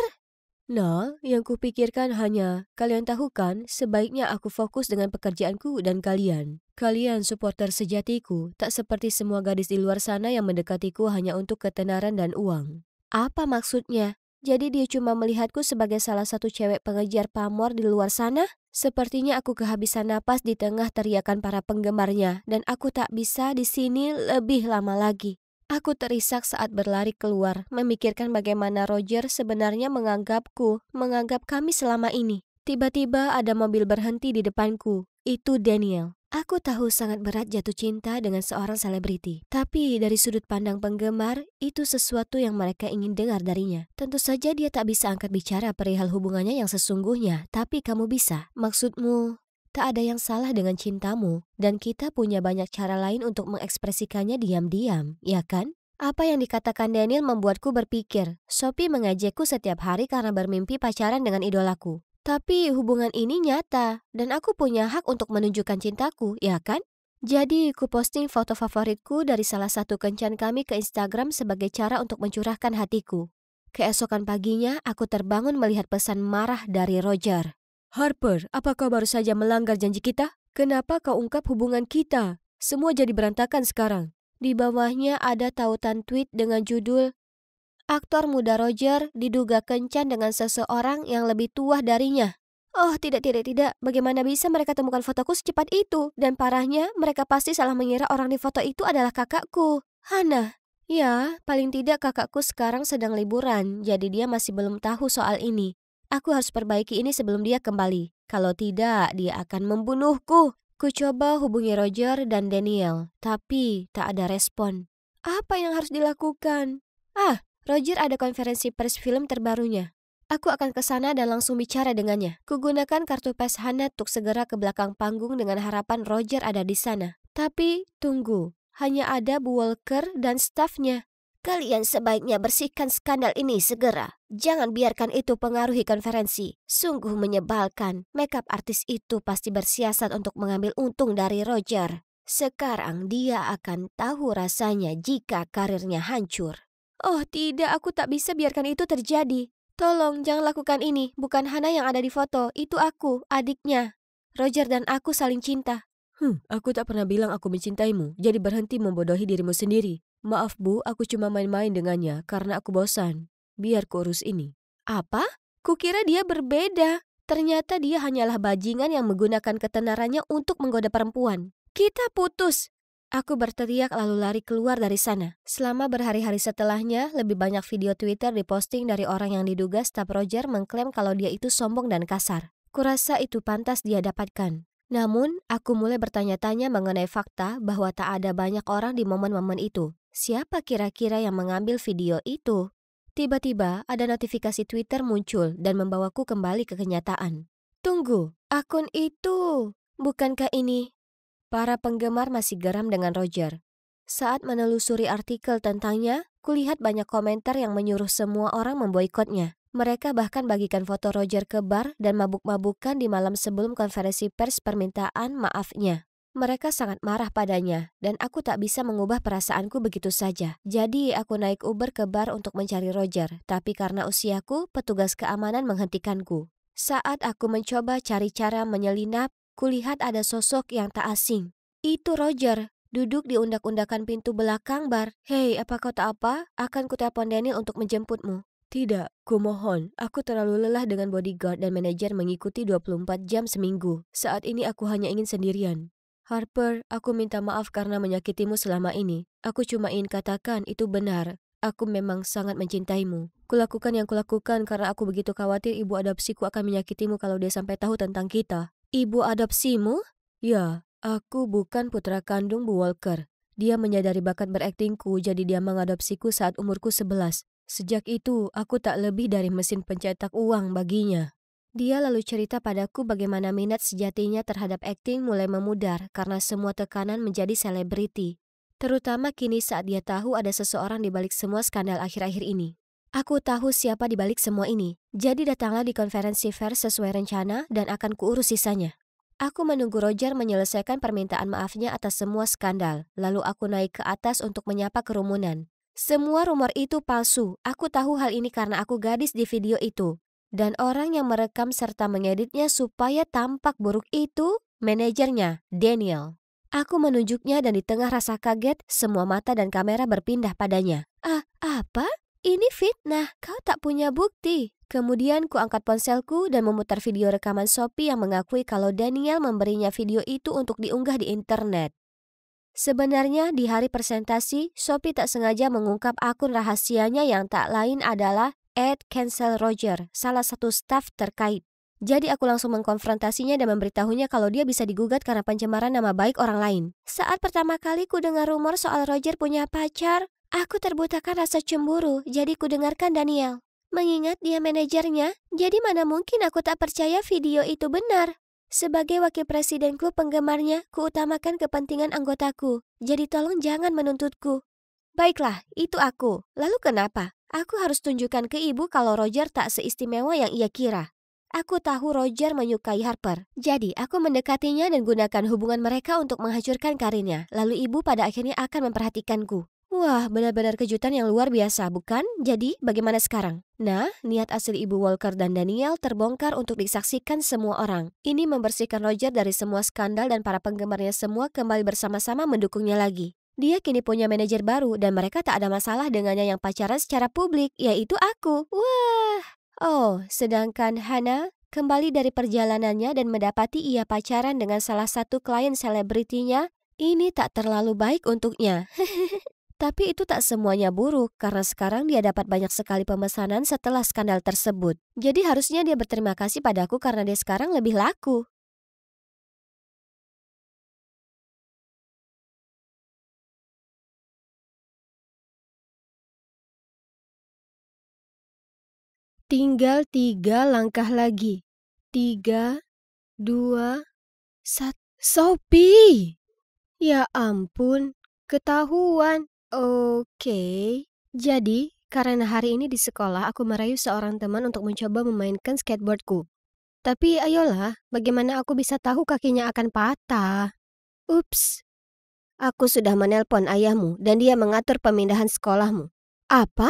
Nah, yang kupikirkan hanya, kalian tahu kan, sebaiknya aku fokus dengan pekerjaanku dan kalian. Kalian supporter sejatiku, tak seperti semua gadis di luar sana yang mendekatiku hanya untuk ketenaran dan uang. Apa maksudnya? Jadi dia cuma melihatku sebagai salah satu cewek pengejar pamor di luar sana? Sepertinya aku kehabisan napas di tengah teriakan para penggemarnya dan aku tak bisa di sini lebih lama lagi. Aku terisak saat berlari keluar, memikirkan bagaimana Roger sebenarnya menganggap kami selama ini. Tiba-tiba ada mobil berhenti di depanku. Itu Daniel. Aku tahu sangat berat jatuh cinta dengan seorang selebriti. Tapi dari sudut pandang penggemar, itu sesuatu yang mereka ingin dengar darinya. Tentu saja dia tak bisa angkat bicara perihal hubungannya yang sesungguhnya, tapi kamu bisa. Maksudmu, tak ada yang salah dengan cintamu, dan kita punya banyak cara lain untuk mengekspresikannya diam-diam, ya kan? Apa yang dikatakan Daniel membuatku berpikir, Sophie mengajakku setiap hari karena bermimpi pacaran dengan idolaku. Tapi hubungan ini nyata, dan aku punya hak untuk menunjukkan cintaku, ya kan? Jadi, ku posting foto favoritku dari salah satu kencan kami ke Instagram sebagai cara untuk mencurahkan hatiku. Keesokan paginya, aku terbangun melihat pesan marah dari Roger. Harper, apa kau baru saja melanggar janji kita? Kenapa kau ungkap hubungan kita? Semua jadi berantakan sekarang. Di bawahnya ada tautan tweet dengan judul, aktor muda Roger diduga kencan dengan seseorang yang lebih tua darinya. Oh, tidak. Bagaimana bisa mereka temukan fotoku secepat itu? Dan parahnya, mereka pasti salah mengira orang di foto itu adalah kakakku, Hannah. Ya, paling tidak kakakku sekarang sedang liburan, jadi dia masih belum tahu soal ini. Aku harus perbaiki ini sebelum dia kembali. Kalau tidak, dia akan membunuhku. Ku coba hubungi Roger dan Daniel, tapi tak ada respon. Apa yang harus dilakukan? Roger ada konferensi pers film terbarunya. Aku akan ke sana dan langsung bicara dengannya. Kugunakan kartu pes Hannah untuk segera ke belakang panggung dengan harapan Roger ada di sana. Tapi, tunggu. Hanya ada Bu Walker dan stafnya. Kalian sebaiknya bersihkan skandal ini segera. Jangan biarkan itu pengaruhi konferensi. Sungguh menyebalkan. Makeup artis itu pasti bersiasat untuk mengambil untung dari Roger. Sekarang dia akan tahu rasanya jika karirnya hancur. Oh tidak, aku tak bisa biarkan itu terjadi. Tolong jangan lakukan ini. Bukan Hannah yang ada di foto, itu aku, adiknya. Roger dan aku saling cinta. Aku tak pernah bilang aku mencintaimu, jadi berhenti membodohi dirimu sendiri. Maaf Bu, aku cuma main-main dengannya karena aku bosan. Biar ku urus ini. Apa? Kukira dia berbeda. Ternyata dia hanyalah bajingan yang menggunakan ketenarannya untuk menggoda perempuan. Kita putus. Aku berteriak lalu lari keluar dari sana. Selama berhari-hari setelahnya, lebih banyak video Twitter diposting dari orang yang diduga staf Roger mengklaim kalau dia itu sombong dan kasar. Kurasa itu pantas dia dapatkan. Namun, aku mulai bertanya-tanya mengenai fakta bahwa tak ada banyak orang di momen-momen itu. Siapa kira-kira yang mengambil video itu? Tiba-tiba ada notifikasi Twitter muncul dan membawaku kembali ke kenyataan. Tunggu, akun itu, bukankah ini? Para penggemar masih geram dengan Roger. Saat menelusuri artikel tentangnya, kulihat banyak komentar yang menyuruh semua orang memboikotnya. Mereka bahkan bagikan foto Roger ke bar dan mabuk-mabukan di malam sebelum konferensi pers permintaan maafnya. Mereka sangat marah padanya, dan aku tak bisa mengubah perasaanku begitu saja. Jadi aku naik Uber ke bar untuk mencari Roger, tapi karena usiaku, petugas keamanan menghentikanku. Saat aku mencoba cari cara menyelinap, kulihat ada sosok yang tak asing. Itu Roger. duduk di undak-undakan pintu belakang bar. Hei, apa kau tak apa? Akan kutelepon Daniel untuk menjemputmu. Tidak, kumohon. Aku terlalu lelah dengan bodyguard dan manajer mengikuti 24 jam seminggu. Saat ini aku hanya ingin sendirian. Harper, aku minta maaf karena menyakitimu selama ini. Aku cuma ingin katakan itu benar. Aku memang sangat mencintaimu. Kulakukan yang kulakukan karena aku begitu khawatir ibu adopsiku akan menyakitimu kalau dia sampai tahu tentang kita. Ibu adopsimu? Ya, aku bukan putra kandung Bu Walker. Dia menyadari bakat beraktingku, jadi dia mengadopsiku saat umurku 11. Sejak itu, aku tak lebih dari mesin pencetak uang baginya. Dia lalu cerita padaku bagaimana minat sejatinya terhadap akting mulai memudar karena semua tekanan menjadi selebriti. Terutama kini saat dia tahu ada seseorang di balik semua skandal akhir-akhir ini. Aku tahu siapa di balik semua ini, jadi datanglah di konferensi pers sesuai rencana dan akan kuurus sisanya. Aku menunggu Roger menyelesaikan permintaan maafnya atas semua skandal, lalu aku naik ke atas untuk menyapa kerumunan. Semua rumor itu palsu, aku tahu hal ini karena aku gadis di video itu. Dan orang yang merekam serta mengeditnya supaya tampak buruk itu, manajernya, Daniel. Aku menunjuknya dan di tengah rasa kaget, semua mata dan kamera berpindah padanya. Apa? Ini fitnah, kau tak punya bukti. Kemudian ku angkat ponselku dan memutar video rekaman Sophie yang mengakui kalau Daniel memberinya video itu untuk diunggah di internet. Sebenarnya di hari presentasi, Sophie tak sengaja mengungkap akun rahasianya yang tak lain adalah @cancelroger, salah satu staf terkait. Jadi aku langsung mengkonfrontasinya dan memberitahunya kalau dia bisa digugat karena pencemaran nama baik orang lain. Saat pertama kali ku dengar rumor soal Roger punya pacar, aku terbutakan rasa cemburu, jadi ku dengarkan Daniel. Mengingat dia manajernya, jadi mana mungkin aku tak percaya video itu benar. Sebagai wakil presiden klub penggemarnya, kuutamakan kepentingan anggotaku. Jadi tolong jangan menuntutku. Baiklah, itu aku. Lalu kenapa? Aku harus tunjukkan ke ibu kalau Roger tak seistimewa yang ia kira. Aku tahu Roger menyukai Harper. Jadi aku mendekatinya dan gunakan hubungan mereka untuk menghancurkan karirnya. Lalu ibu pada akhirnya akan memperhatikanku. Wah, benar-benar kejutan yang luar biasa, bukan? Jadi, bagaimana sekarang? Nah, niat asli Ibu Walker dan Daniel terbongkar untuk disaksikan semua orang. Ini membersihkan Roger dari semua skandal dan para penggemarnya semua kembali bersama-sama mendukungnya lagi. Dia kini punya manajer baru dan mereka tak ada masalah dengannya yang pacaran secara publik, yaitu aku. Wah! Oh, sedangkan Hannah kembali dari perjalanannya dan mendapati ia pacaran dengan salah satu klien selebritinya, ini tak terlalu baik untuknya. Tapi itu tak semuanya buruk, karena sekarang dia dapat banyak sekali pemesanan setelah skandal tersebut. Jadi harusnya dia berterima kasih padaku karena dia sekarang lebih laku. Tinggal 3 langkah lagi. 3, 2, 1. Sophie! Ya ampun, ketahuan. Oke. Jadi, karena hari ini di sekolah aku merayu seorang teman untuk mencoba memainkan skateboardku. Tapi ayolah, bagaimana aku bisa tahu kakinya akan patah? Ups, Aku sudah menelpon ayahmu dan dia mengatur pemindahan sekolahmu. Apa?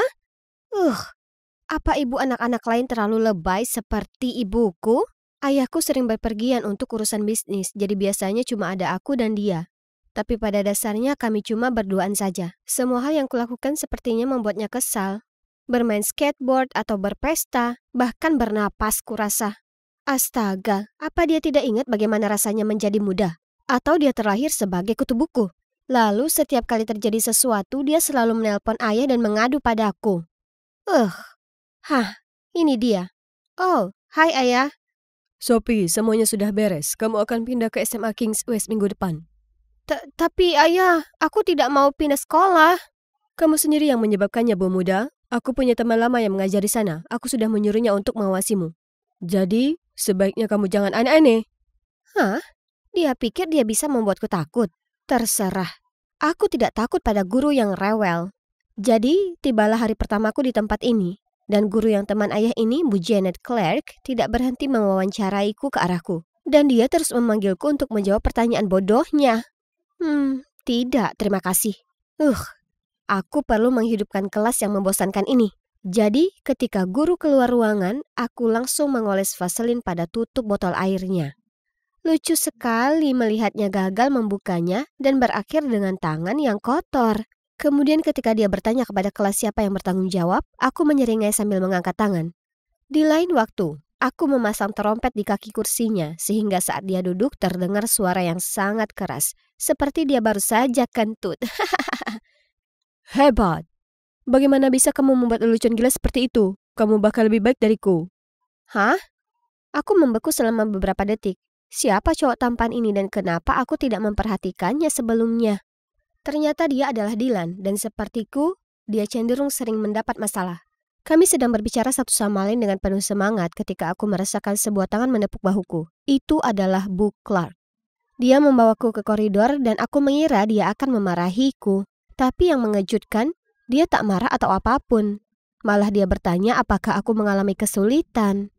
Apa ibu anak-anak lain terlalu lebay seperti ibuku? ayahku sering berpergian untuk urusan bisnis, jadi biasanya cuma ada aku dan dia. Tapi pada dasarnya kami cuma berduaan saja. Semua hal yang kulakukan sepertinya membuatnya kesal. Bermain skateboard atau berpesta, bahkan bernapas kurasa. Astaga, apa dia tidak ingat bagaimana rasanya menjadi muda? Atau dia terlahir sebagai kutu buku? Lalu setiap kali terjadi sesuatu, dia selalu menelpon ayah dan mengadu padaku. Ini dia. Oh, hai ayah. Sophie, semuanya sudah beres. Kamu akan pindah ke SMA Kings West minggu depan. Tapi ayah, aku tidak mau pindah sekolah. Kamu sendiri yang menyebabkannya, Bu Muda. Aku punya teman lama yang mengajar di sana. Aku sudah menyuruhnya untuk mengawasimu. Jadi, sebaiknya kamu jangan aneh-aneh. Dia pikir dia bisa membuatku takut. Terserah. Aku tidak takut pada guru yang rewel. Jadi, tibalah hari pertamaku di tempat ini. Dan guru yang teman ayah ini, Bu Janet Clark, tidak berhenti mewawancaraiku ke arahku. Dan dia terus memanggilku untuk menjawab pertanyaan bodohnya. Tidak, terima kasih. Aku perlu menghidupkan kelas yang membosankan ini. Jadi, ketika guru keluar ruangan, aku langsung mengoles vaselin pada tutup botol airnya. Lucu sekali melihatnya gagal membukanya dan berakhir dengan tangan yang kotor. Kemudian ketika dia bertanya kepada kelas siapa yang bertanggung jawab, aku menyeringai sambil mengangkat tangan. Di lain waktu, aku memasang trompet di kaki kursinya sehingga saat dia duduk terdengar suara yang sangat keras, seperti dia baru saja kentut. Hebat! Bagaimana bisa kamu membuat lelucon gila seperti itu? Kamu bakal lebih baik dariku. Hah? Aku membeku selama beberapa detik. Siapa cowok tampan ini dan kenapa aku tidak memperhatikannya sebelumnya? Ternyata dia adalah Dylan dan sepertiku, dia cenderung sering mendapat masalah. Kami sedang berbicara satu sama lain dengan penuh semangat ketika aku merasakan sebuah tangan menepuk bahuku. Itu adalah Bu Clark. Dia membawaku ke koridor dan aku mengira dia akan memarahiku. Tapi yang mengejutkan, dia tak marah atau apapun. Malah dia bertanya apakah aku mengalami kesulitan.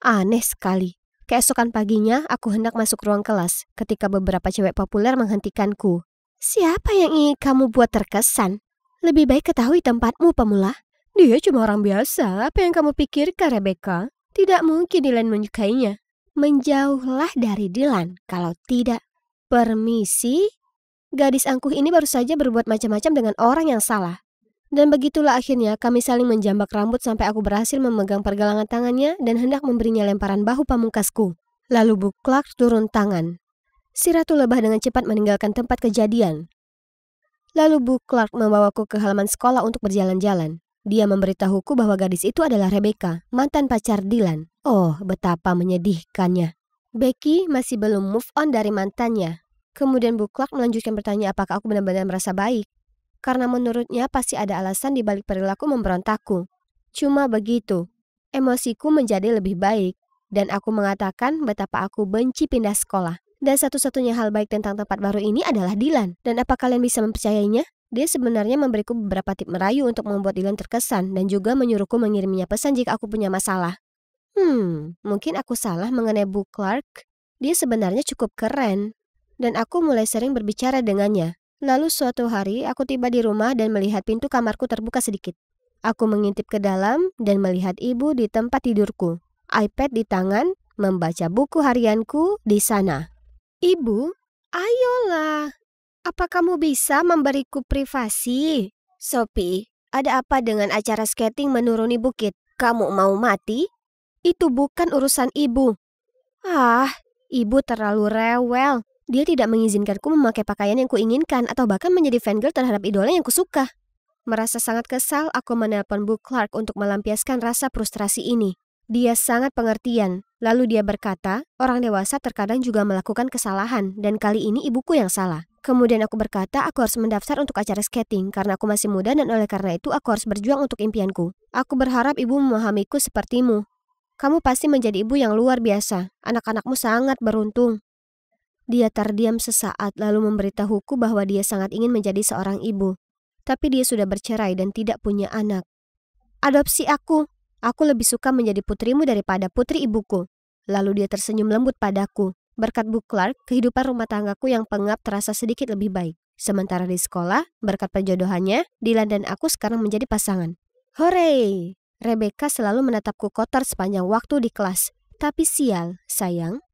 Aneh sekali. Keesokan paginya, aku hendak masuk ruang kelas ketika beberapa cewek populer menghentikanku. Siapa yang ingin kamu buat terkesan? Lebih baik ketahui tempatmu, pemula. Dia cuma orang biasa. Apa yang kamu pikirkan, Rebecca? Tidak mungkin Dylan menyukainya. Menjauhlah dari Dylan, kalau tidak. Permisi? Gadis angkuh ini baru saja berbuat macam-macam dengan orang yang salah. Dan begitulah akhirnya kami saling menjambak rambut sampai aku berhasil memegang pergelangan tangannya dan hendak memberinya lemparan bahu pamungkasku. Lalu Bu Clark turun tangan. Si ratu lebah dengan cepat meninggalkan tempat kejadian. Lalu Bu Clark membawaku ke halaman sekolah untuk berjalan-jalan. Dia memberitahuku bahwa gadis itu adalah Rebecca, mantan pacar Dylan. Oh, betapa menyedihkannya. Becky masih belum move on dari mantannya. Kemudian Bu Clark melanjutkan bertanya apakah aku benar-benar merasa baik. Karena menurutnya pasti ada alasan di balik perilaku memberontakku. Cuma begitu, emosiku menjadi lebih baik. Dan aku mengatakan betapa aku benci pindah sekolah. Dan satu-satunya hal baik tentang tempat baru ini adalah Dylan. Dan apa kalian bisa mempercayainya? Dia sebenarnya memberiku beberapa tip merayu untuk membuat Dylan terkesan. Dan juga menyuruhku mengirimnya pesan jika aku punya masalah. Mungkin aku salah mengenai Bu Clark. Dia sebenarnya cukup keren. Dan aku mulai sering berbicara dengannya. Lalu suatu hari aku tiba di rumah dan melihat pintu kamarku terbuka sedikit. Aku mengintip ke dalam dan melihat ibu di tempat tidurku. iPad di tangan, membaca buku harianku di sana. Ibu, ayolah. Apa kamu bisa memberiku privasi? Sophie, ada apa dengan acara skating menuruni bukit? Kamu mau mati? Itu bukan urusan ibu. Ibu terlalu rewel. Dia tidak mengizinkanku memakai pakaian yang kuinginkan atau bahkan menjadi fangirl terhadap idola yang kusuka. Merasa sangat kesal, aku menelpon Bu Clark untuk melampiaskan rasa frustrasi ini. Dia sangat pengertian. Lalu dia berkata, orang dewasa terkadang juga melakukan kesalahan dan kali ini ibuku yang salah. Kemudian aku berkata aku harus mendaftar untuk acara skating karena aku masih muda dan oleh karena itu aku harus berjuang untuk impianku. Aku berharap ibu memahamiku sepertimu. Kamu pasti menjadi ibu yang luar biasa. Anak-anakmu sangat beruntung. Dia terdiam sesaat lalu memberitahuku bahwa dia sangat ingin menjadi seorang ibu. Tapi dia sudah bercerai dan tidak punya anak. Adopsi aku. Aku lebih suka menjadi putrimu daripada putri ibuku. Lalu dia tersenyum lembut padaku. Berkat Bu Clark, kehidupan rumah tanggaku yang pengap terasa sedikit lebih baik. Sementara di sekolah, berkat perjodohannya, Dylan dan aku sekarang menjadi pasangan. Hore! Rebecca selalu menatapku kotor sepanjang waktu di kelas. Tapi sial, sayang.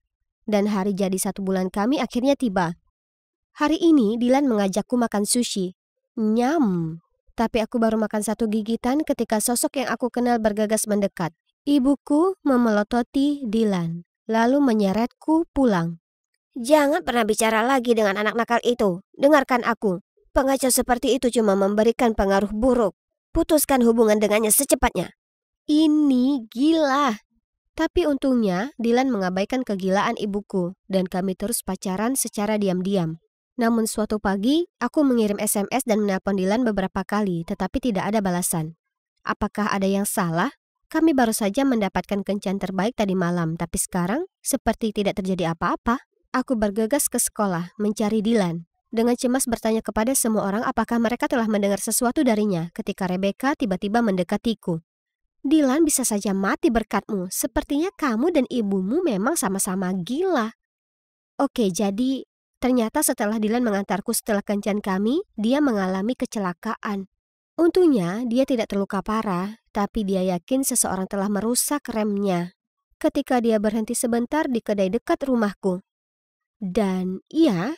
Dan hari jadi 1 bulan kami akhirnya tiba. Hari ini Dylan mengajakku makan sushi. Nyam. Tapi aku baru makan 1 gigitan ketika sosok yang aku kenal bergegas mendekat. Ibuku memelototi Dylan, lalu menyeretku pulang. Jangan pernah bicara lagi dengan anak nakal itu. Dengarkan aku. Pengacau seperti itu cuma memberikan pengaruh buruk. Putuskan hubungan dengannya secepatnya. Ini gila. Tapi untungnya, Dylan mengabaikan kegilaan ibuku dan kami terus pacaran secara diam-diam. Namun suatu pagi, aku mengirim SMS dan menelpon Dylan beberapa kali, tetapi tidak ada balasan. Apakah ada yang salah? Kami baru saja mendapatkan kencan terbaik tadi malam, tapi sekarang seperti tidak terjadi apa-apa. Aku bergegas ke sekolah mencari Dylan. Dengan cemas bertanya kepada semua orang apakah mereka telah mendengar sesuatu darinya ketika Rebecca tiba-tiba mendekatiku. Dylan bisa saja mati berkatmu. Sepertinya kamu dan ibumu memang sama-sama gila. Oke, jadi ternyata setelah Dylan mengantarku setelah kencan kami, dia mengalami kecelakaan. Untungnya dia tidak terluka parah, tapi dia yakin seseorang telah merusak remnya. ketika dia berhenti sebentar di kedai dekat rumahku. Dan iya,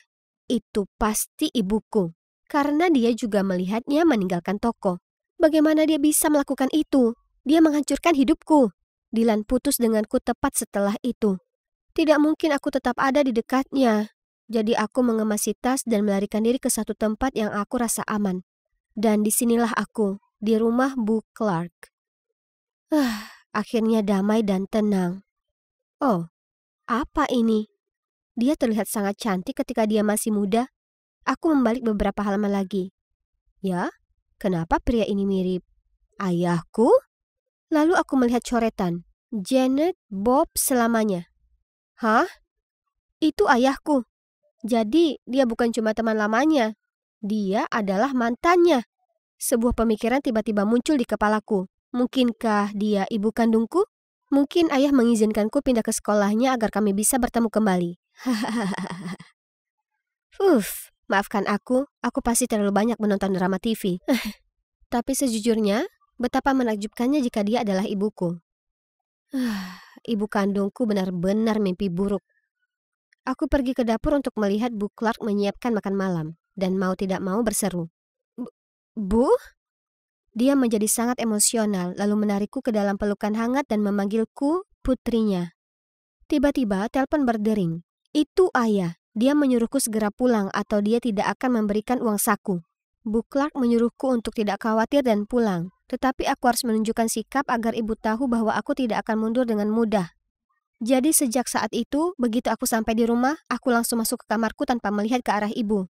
itu pasti ibuku. Karena dia juga melihatnya meninggalkan toko. Bagaimana dia bisa melakukan itu? Dia menghancurkan hidupku. Dylan putus denganku tepat setelah itu. Tidak mungkin aku tetap ada di dekatnya. Jadi aku mengemasi tas dan melarikan diri ke satu tempat yang aku rasa aman. Dan disinilah aku, di rumah Bu Clark. Akhirnya damai dan tenang. Oh, apa ini? Dia terlihat sangat cantik ketika dia masih muda. Aku membalik beberapa halaman lagi. Ya, kenapa pria ini mirip ayahku? Lalu aku melihat coretan. Janet Bob selamanya. Hah? Itu ayahku. Jadi dia bukan cuma teman lamanya. Dia adalah mantannya. Sebuah pemikiran tiba-tiba muncul di kepalaku. Mungkinkah dia ibu kandungku? Mungkin ayah mengizinkanku pindah ke sekolahnya agar kami bisa bertemu kembali. Maafkan aku pasti terlalu banyak menonton drama TV. Tapi sejujurnya, betapa menakjubkannya jika dia adalah ibuku. Ibu kandungku benar-benar mimpi buruk. Aku pergi ke dapur untuk melihat Bu Clark menyiapkan makan malam, dan mau tidak mau berseru. Bu? Dia menjadi sangat emosional, lalu menarikku ke dalam pelukan hangat dan memanggilku putrinya. Tiba-tiba telepon berdering. Itu ayah. Dia menyuruhku segera pulang atau dia tidak akan memberikan uang saku. Bu Clark menyuruhku untuk tidak khawatir dan pulang. Tetapi aku harus menunjukkan sikap agar ibu tahu bahwa aku tidak akan mundur dengan mudah. Jadi sejak saat itu, begitu aku sampai di rumah, aku langsung masuk ke kamarku tanpa melihat ke arah ibu.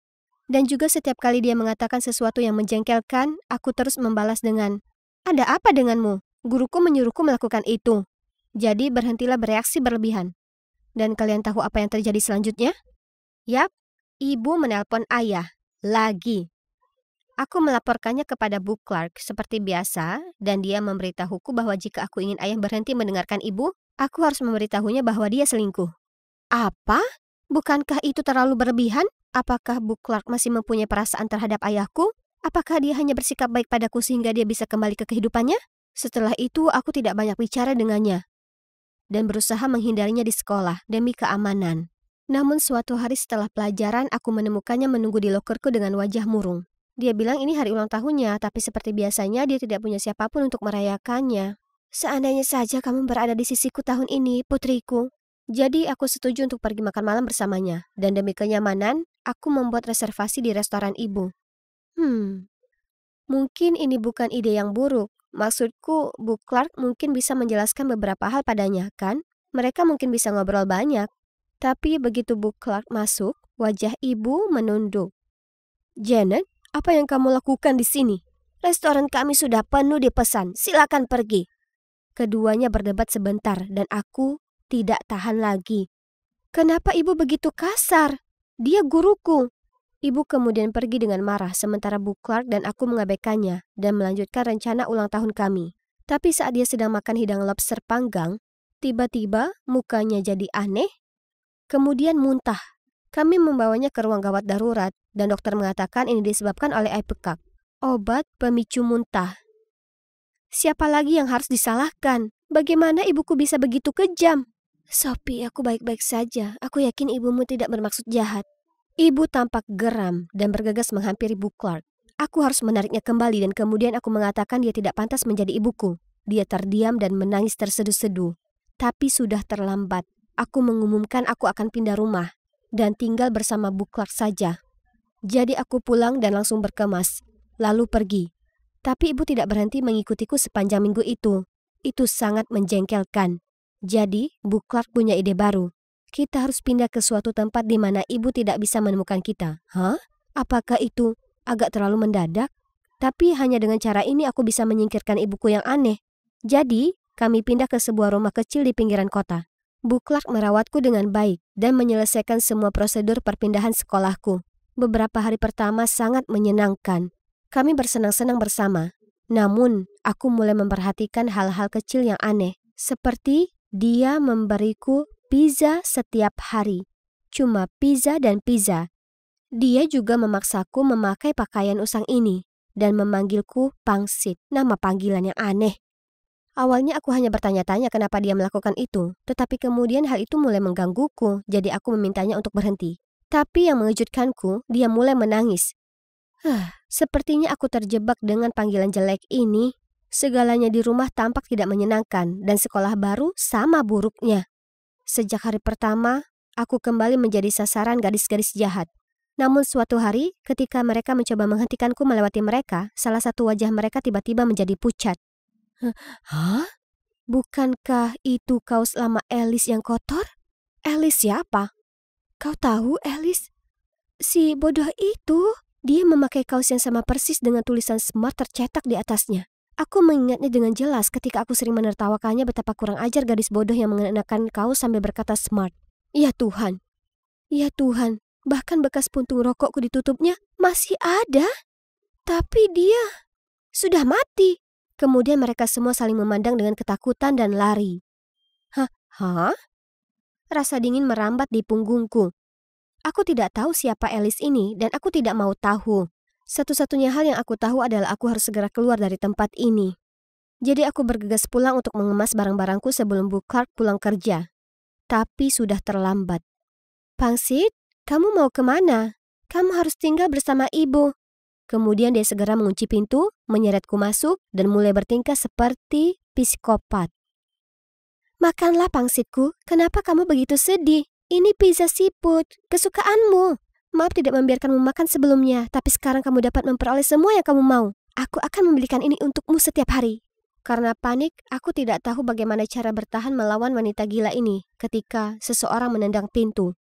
Dan juga setiap kali dia mengatakan sesuatu yang menjengkelkan, aku terus membalas dengan, "Ada apa denganmu? Guruku menyuruhku melakukan itu." Jadi berhentilah bereaksi berlebihan. Dan kalian tahu apa yang terjadi selanjutnya? Yap, ibu menelpon ayah. Lagi. Aku melaporkannya kepada Bu Clark seperti biasa, dan dia memberitahuku bahwa jika aku ingin ayah berhenti mendengarkan ibu, aku harus memberitahunya bahwa dia selingkuh. Apa? Bukankah itu terlalu berlebihan? Apakah Bu Clark masih mempunyai perasaan terhadap ayahku? Apakah dia hanya bersikap baik padaku sehingga dia bisa kembali ke kehidupannya? Setelah itu, aku tidak banyak bicara dengannya dan berusaha menghindarinya di sekolah demi keamanan. Namun suatu hari setelah pelajaran, aku menemukannya menunggu di lokerku dengan wajah murung. Dia bilang ini hari ulang tahunnya, tapi seperti biasanya dia tidak punya siapapun untuk merayakannya. Seandainya saja kamu berada di sisiku tahun ini, putriku. Jadi aku setuju untuk pergi makan malam bersamanya. Dan demi kenyamanan, aku membuat reservasi di restoran ibu. Mungkin ini bukan ide yang buruk. Maksudku, Bu Clark mungkin bisa menjelaskan beberapa hal padanya, kan? Mereka mungkin bisa ngobrol banyak. Tapi begitu Bu Clark masuk, wajah ibu menunduk. Janet, apa yang kamu lakukan di sini? Restoran kami sudah penuh dipesan, silakan pergi. Keduanya berdebat sebentar dan aku tidak tahan lagi. Kenapa ibu begitu kasar? Dia guruku. Ibu kemudian pergi dengan marah sementara Bu Clark dan aku mengabaikannya dan melanjutkan rencana ulang tahun kami. Tapi saat dia sedang makan hidang lobster panggang, tiba-tiba mukanya jadi aneh. Kemudian muntah. Kami membawanya ke ruang gawat darurat dan dokter mengatakan ini disebabkan oleh air pekak, obat pemicu muntah. Siapa lagi yang harus disalahkan? Bagaimana ibuku bisa begitu kejam? Sophie, aku baik-baik saja. Aku yakin ibumu tidak bermaksud jahat. Ibu tampak geram dan bergegas menghampiri Bu Clark. Aku harus menariknya kembali dan kemudian aku mengatakan dia tidak pantas menjadi ibuku. Dia terdiam dan menangis terseduh-seduh. Tapi sudah terlambat. Aku mengumumkan aku akan pindah rumah dan tinggal bersama Bu Clark saja. Jadi aku pulang dan langsung berkemas, lalu pergi. Tapi ibu tidak berhenti mengikutiku sepanjang minggu itu. Itu sangat menjengkelkan. Jadi Bu Clark punya ide baru. Kita harus pindah ke suatu tempat di mana ibu tidak bisa menemukan kita. Hah? Apakah itu agak terlalu mendadak? Tapi hanya dengan cara ini aku bisa menyingkirkan ibuku yang aneh. Jadi, kami pindah ke sebuah rumah kecil di pinggiran kota. Bu Clark merawatku dengan baik dan menyelesaikan semua prosedur perpindahan sekolahku. Beberapa hari pertama sangat menyenangkan. Kami bersenang-senang bersama. Namun, aku mulai memperhatikan hal-hal kecil yang aneh. Seperti dia memberiku pizza setiap hari. Cuma pizza dan pizza. Dia juga memaksaku memakai pakaian usang ini dan memanggilku pangsit, nama panggilan yang aneh. Awalnya aku hanya bertanya-tanya kenapa dia melakukan itu, tetapi kemudian hal itu mulai menggangguku, jadi aku memintanya untuk berhenti. Tapi yang mengejutkanku, dia mulai menangis. Sepertinya aku terjebak dengan panggilan jelek ini. Segalanya di rumah tampak tidak menyenangkan, dan sekolah baru sama buruknya. Sejak hari pertama, aku kembali menjadi sasaran gadis-gadis jahat. Namun suatu hari, ketika mereka mencoba menghentikanku melewati mereka, salah satu wajah mereka tiba-tiba menjadi pucat. Hah? Bukankah itu kaos lama Alice yang kotor? Alice siapa? Kau tahu Alice? Si bodoh itu. Dia memakai kaos yang sama persis dengan tulisan smart tercetak di atasnya. Aku mengingatnya dengan jelas ketika aku sering menertawakannya betapa kurang ajar gadis bodoh yang mengenakan kaos sambil berkata smart. Ya Tuhan. Ya Tuhan. Bahkan bekas puntung rokokku ditutupnya masih ada. Tapi dia sudah mati. Kemudian mereka semua saling memandang dengan ketakutan dan lari. Hah? Rasa dingin merambat di punggungku. Aku tidak tahu siapa Alice ini dan aku tidak mau tahu. Satu-satunya hal yang aku tahu adalah aku harus segera keluar dari tempat ini. Jadi aku bergegas pulang untuk mengemas barang-barangku sebelum Bu Clark pulang kerja. Tapi sudah terlambat. Pangsit, kamu mau kemana? Kamu harus tinggal bersama ibu. Kemudian dia segera mengunci pintu, menyeretku masuk, dan mulai bertingkah seperti psikopat. Makanlah pangsitku, kenapa kamu begitu sedih? Ini pizza seafood, kesukaanmu. Maaf tidak membiarkanmu makan sebelumnya, tapi sekarang kamu dapat memperoleh semua yang kamu mau. Aku akan membelikan ini untukmu setiap hari. Karena panik, aku tidak tahu bagaimana cara bertahan melawan wanita gila ini ketika seseorang menendang pintu.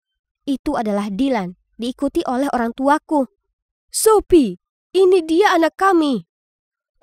Itu adalah Dylan, diikuti oleh orang tuaku. Sophie, ini dia anak kami.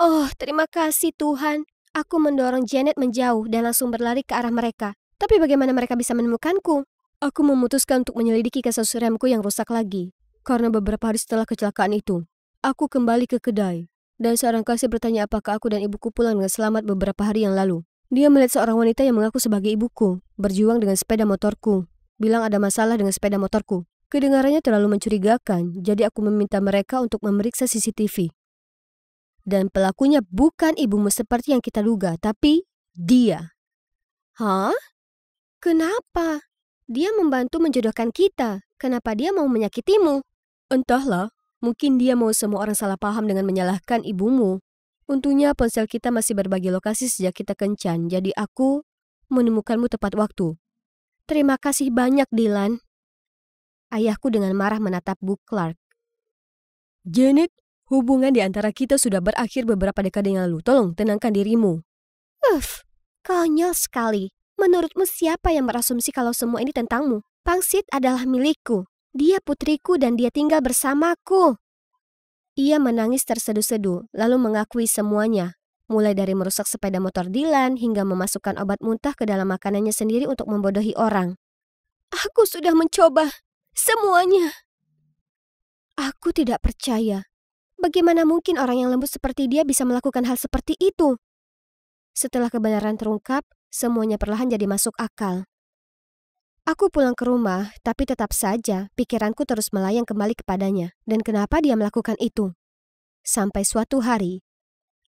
Oh, terima kasih Tuhan. Aku mendorong Janet menjauh dan langsung berlari ke arah mereka. Tapi bagaimana mereka bisa menemukanku? Aku memutuskan untuk menyelidiki kasus remku yang rusak lagi. Karena beberapa hari setelah kecelakaan itu, aku kembali ke kedai. Dan seorang kasir bertanya apakah aku dan ibuku pulang dengan selamat beberapa hari yang lalu. Dia melihat seorang wanita yang mengaku sebagai ibuku, berjuang dengan sepeda motorku. Bilang ada masalah dengan sepeda motorku. Kedengarannya terlalu mencurigakan, jadi aku meminta mereka untuk memeriksa CCTV. Dan pelakunya bukan ibumu seperti yang kita duga, tapi dia. Hah? Kenapa? Dia membantu menjodohkan kita. Kenapa dia mau menyakitimu? Entahlah, mungkin dia mau semua orang salah paham dengan menyalahkan ibumu. Untungnya ponsel kita masih berbagi lokasi sejak kita kencan, jadi aku menemukanmu tepat waktu. Terima kasih banyak, Dylan. Ayahku dengan marah menatap Bu Clark. Janet, hubungan di antara kita sudah berakhir beberapa dekade yang lalu. Tolong tenangkan dirimu. Konyol sekali. Menurutmu siapa yang berasumsi kalau semua ini tentangmu? Pangsit adalah milikku. Dia putriku dan dia tinggal bersamaku. Ia menangis terseduh-seduh, lalu mengakui semuanya. Mulai dari merusak sepeda motor Dylan hingga memasukkan obat muntah ke dalam makanannya sendiri untuk membodohi orang. Aku sudah mencoba semuanya. Aku tidak percaya. Bagaimana mungkin orang yang lembut seperti dia bisa melakukan hal seperti itu? Setelah kebenaran terungkap, semuanya perlahan jadi masuk akal. Aku pulang ke rumah, tapi tetap saja pikiranku terus melayang kembali kepadanya. Dan kenapa dia melakukan itu? Sampai suatu hari,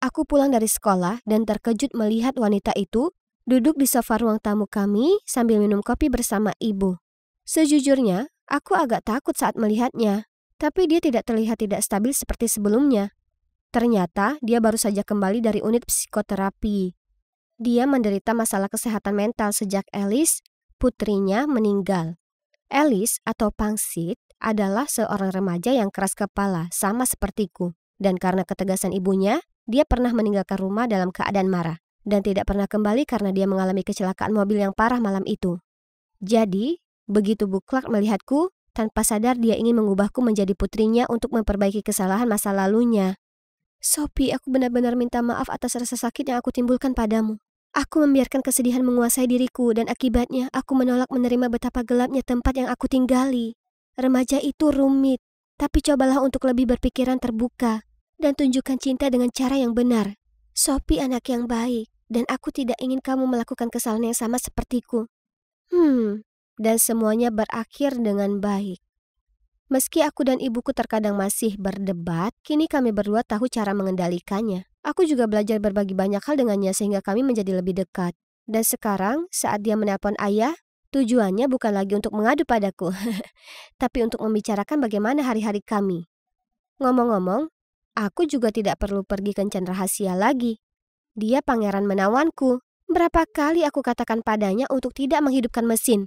aku pulang dari sekolah dan terkejut melihat wanita itu duduk di sofa ruang tamu kami sambil minum kopi bersama ibu. Sejujurnya, aku agak takut saat melihatnya, tapi dia tidak terlihat tidak stabil seperti sebelumnya. Ternyata dia baru saja kembali dari unit psikoterapi. Dia menderita masalah kesehatan mental sejak Alice, putrinya, meninggal. Alice atau Pangsit adalah seorang remaja yang keras kepala, sama sepertiku. Dan karena ketegasan ibunya, dia pernah meninggalkan rumah dalam keadaan marah. Dan tidak pernah kembali karena dia mengalami kecelakaan mobil yang parah malam itu. Jadi, begitu Bu Clark melihatku, tanpa sadar dia ingin mengubahku menjadi putrinya untuk memperbaiki kesalahan masa lalunya. Sophie, aku benar-benar minta maaf atas rasa sakit yang aku timbulkan padamu. Aku membiarkan kesedihan menguasai diriku dan akibatnya aku menolak menerima betapa gelapnya tempat yang aku tinggali. Remaja itu rumit, tapi cobalah untuk lebih berpikiran terbuka dan tunjukkan cinta dengan cara yang benar. Sophie anak yang baik dan aku tidak ingin kamu melakukan kesalahan yang sama sepertiku. Dan semuanya berakhir dengan baik. Meski aku dan ibuku terkadang masih berdebat, kini kami berdua tahu cara mengendalikannya. Aku juga belajar berbagi banyak hal dengannya sehingga kami menjadi lebih dekat. Dan sekarang, saat dia menelpon ayah, tujuannya bukan lagi untuk mengadu padaku, tapi untuk membicarakan bagaimana hari-hari kami. Ngomong-ngomong, aku juga tidak perlu pergi kencan rahasia lagi. Dia pangeran menawanku. Berapa kali aku katakan padanya untuk tidak menghidupkan mesin.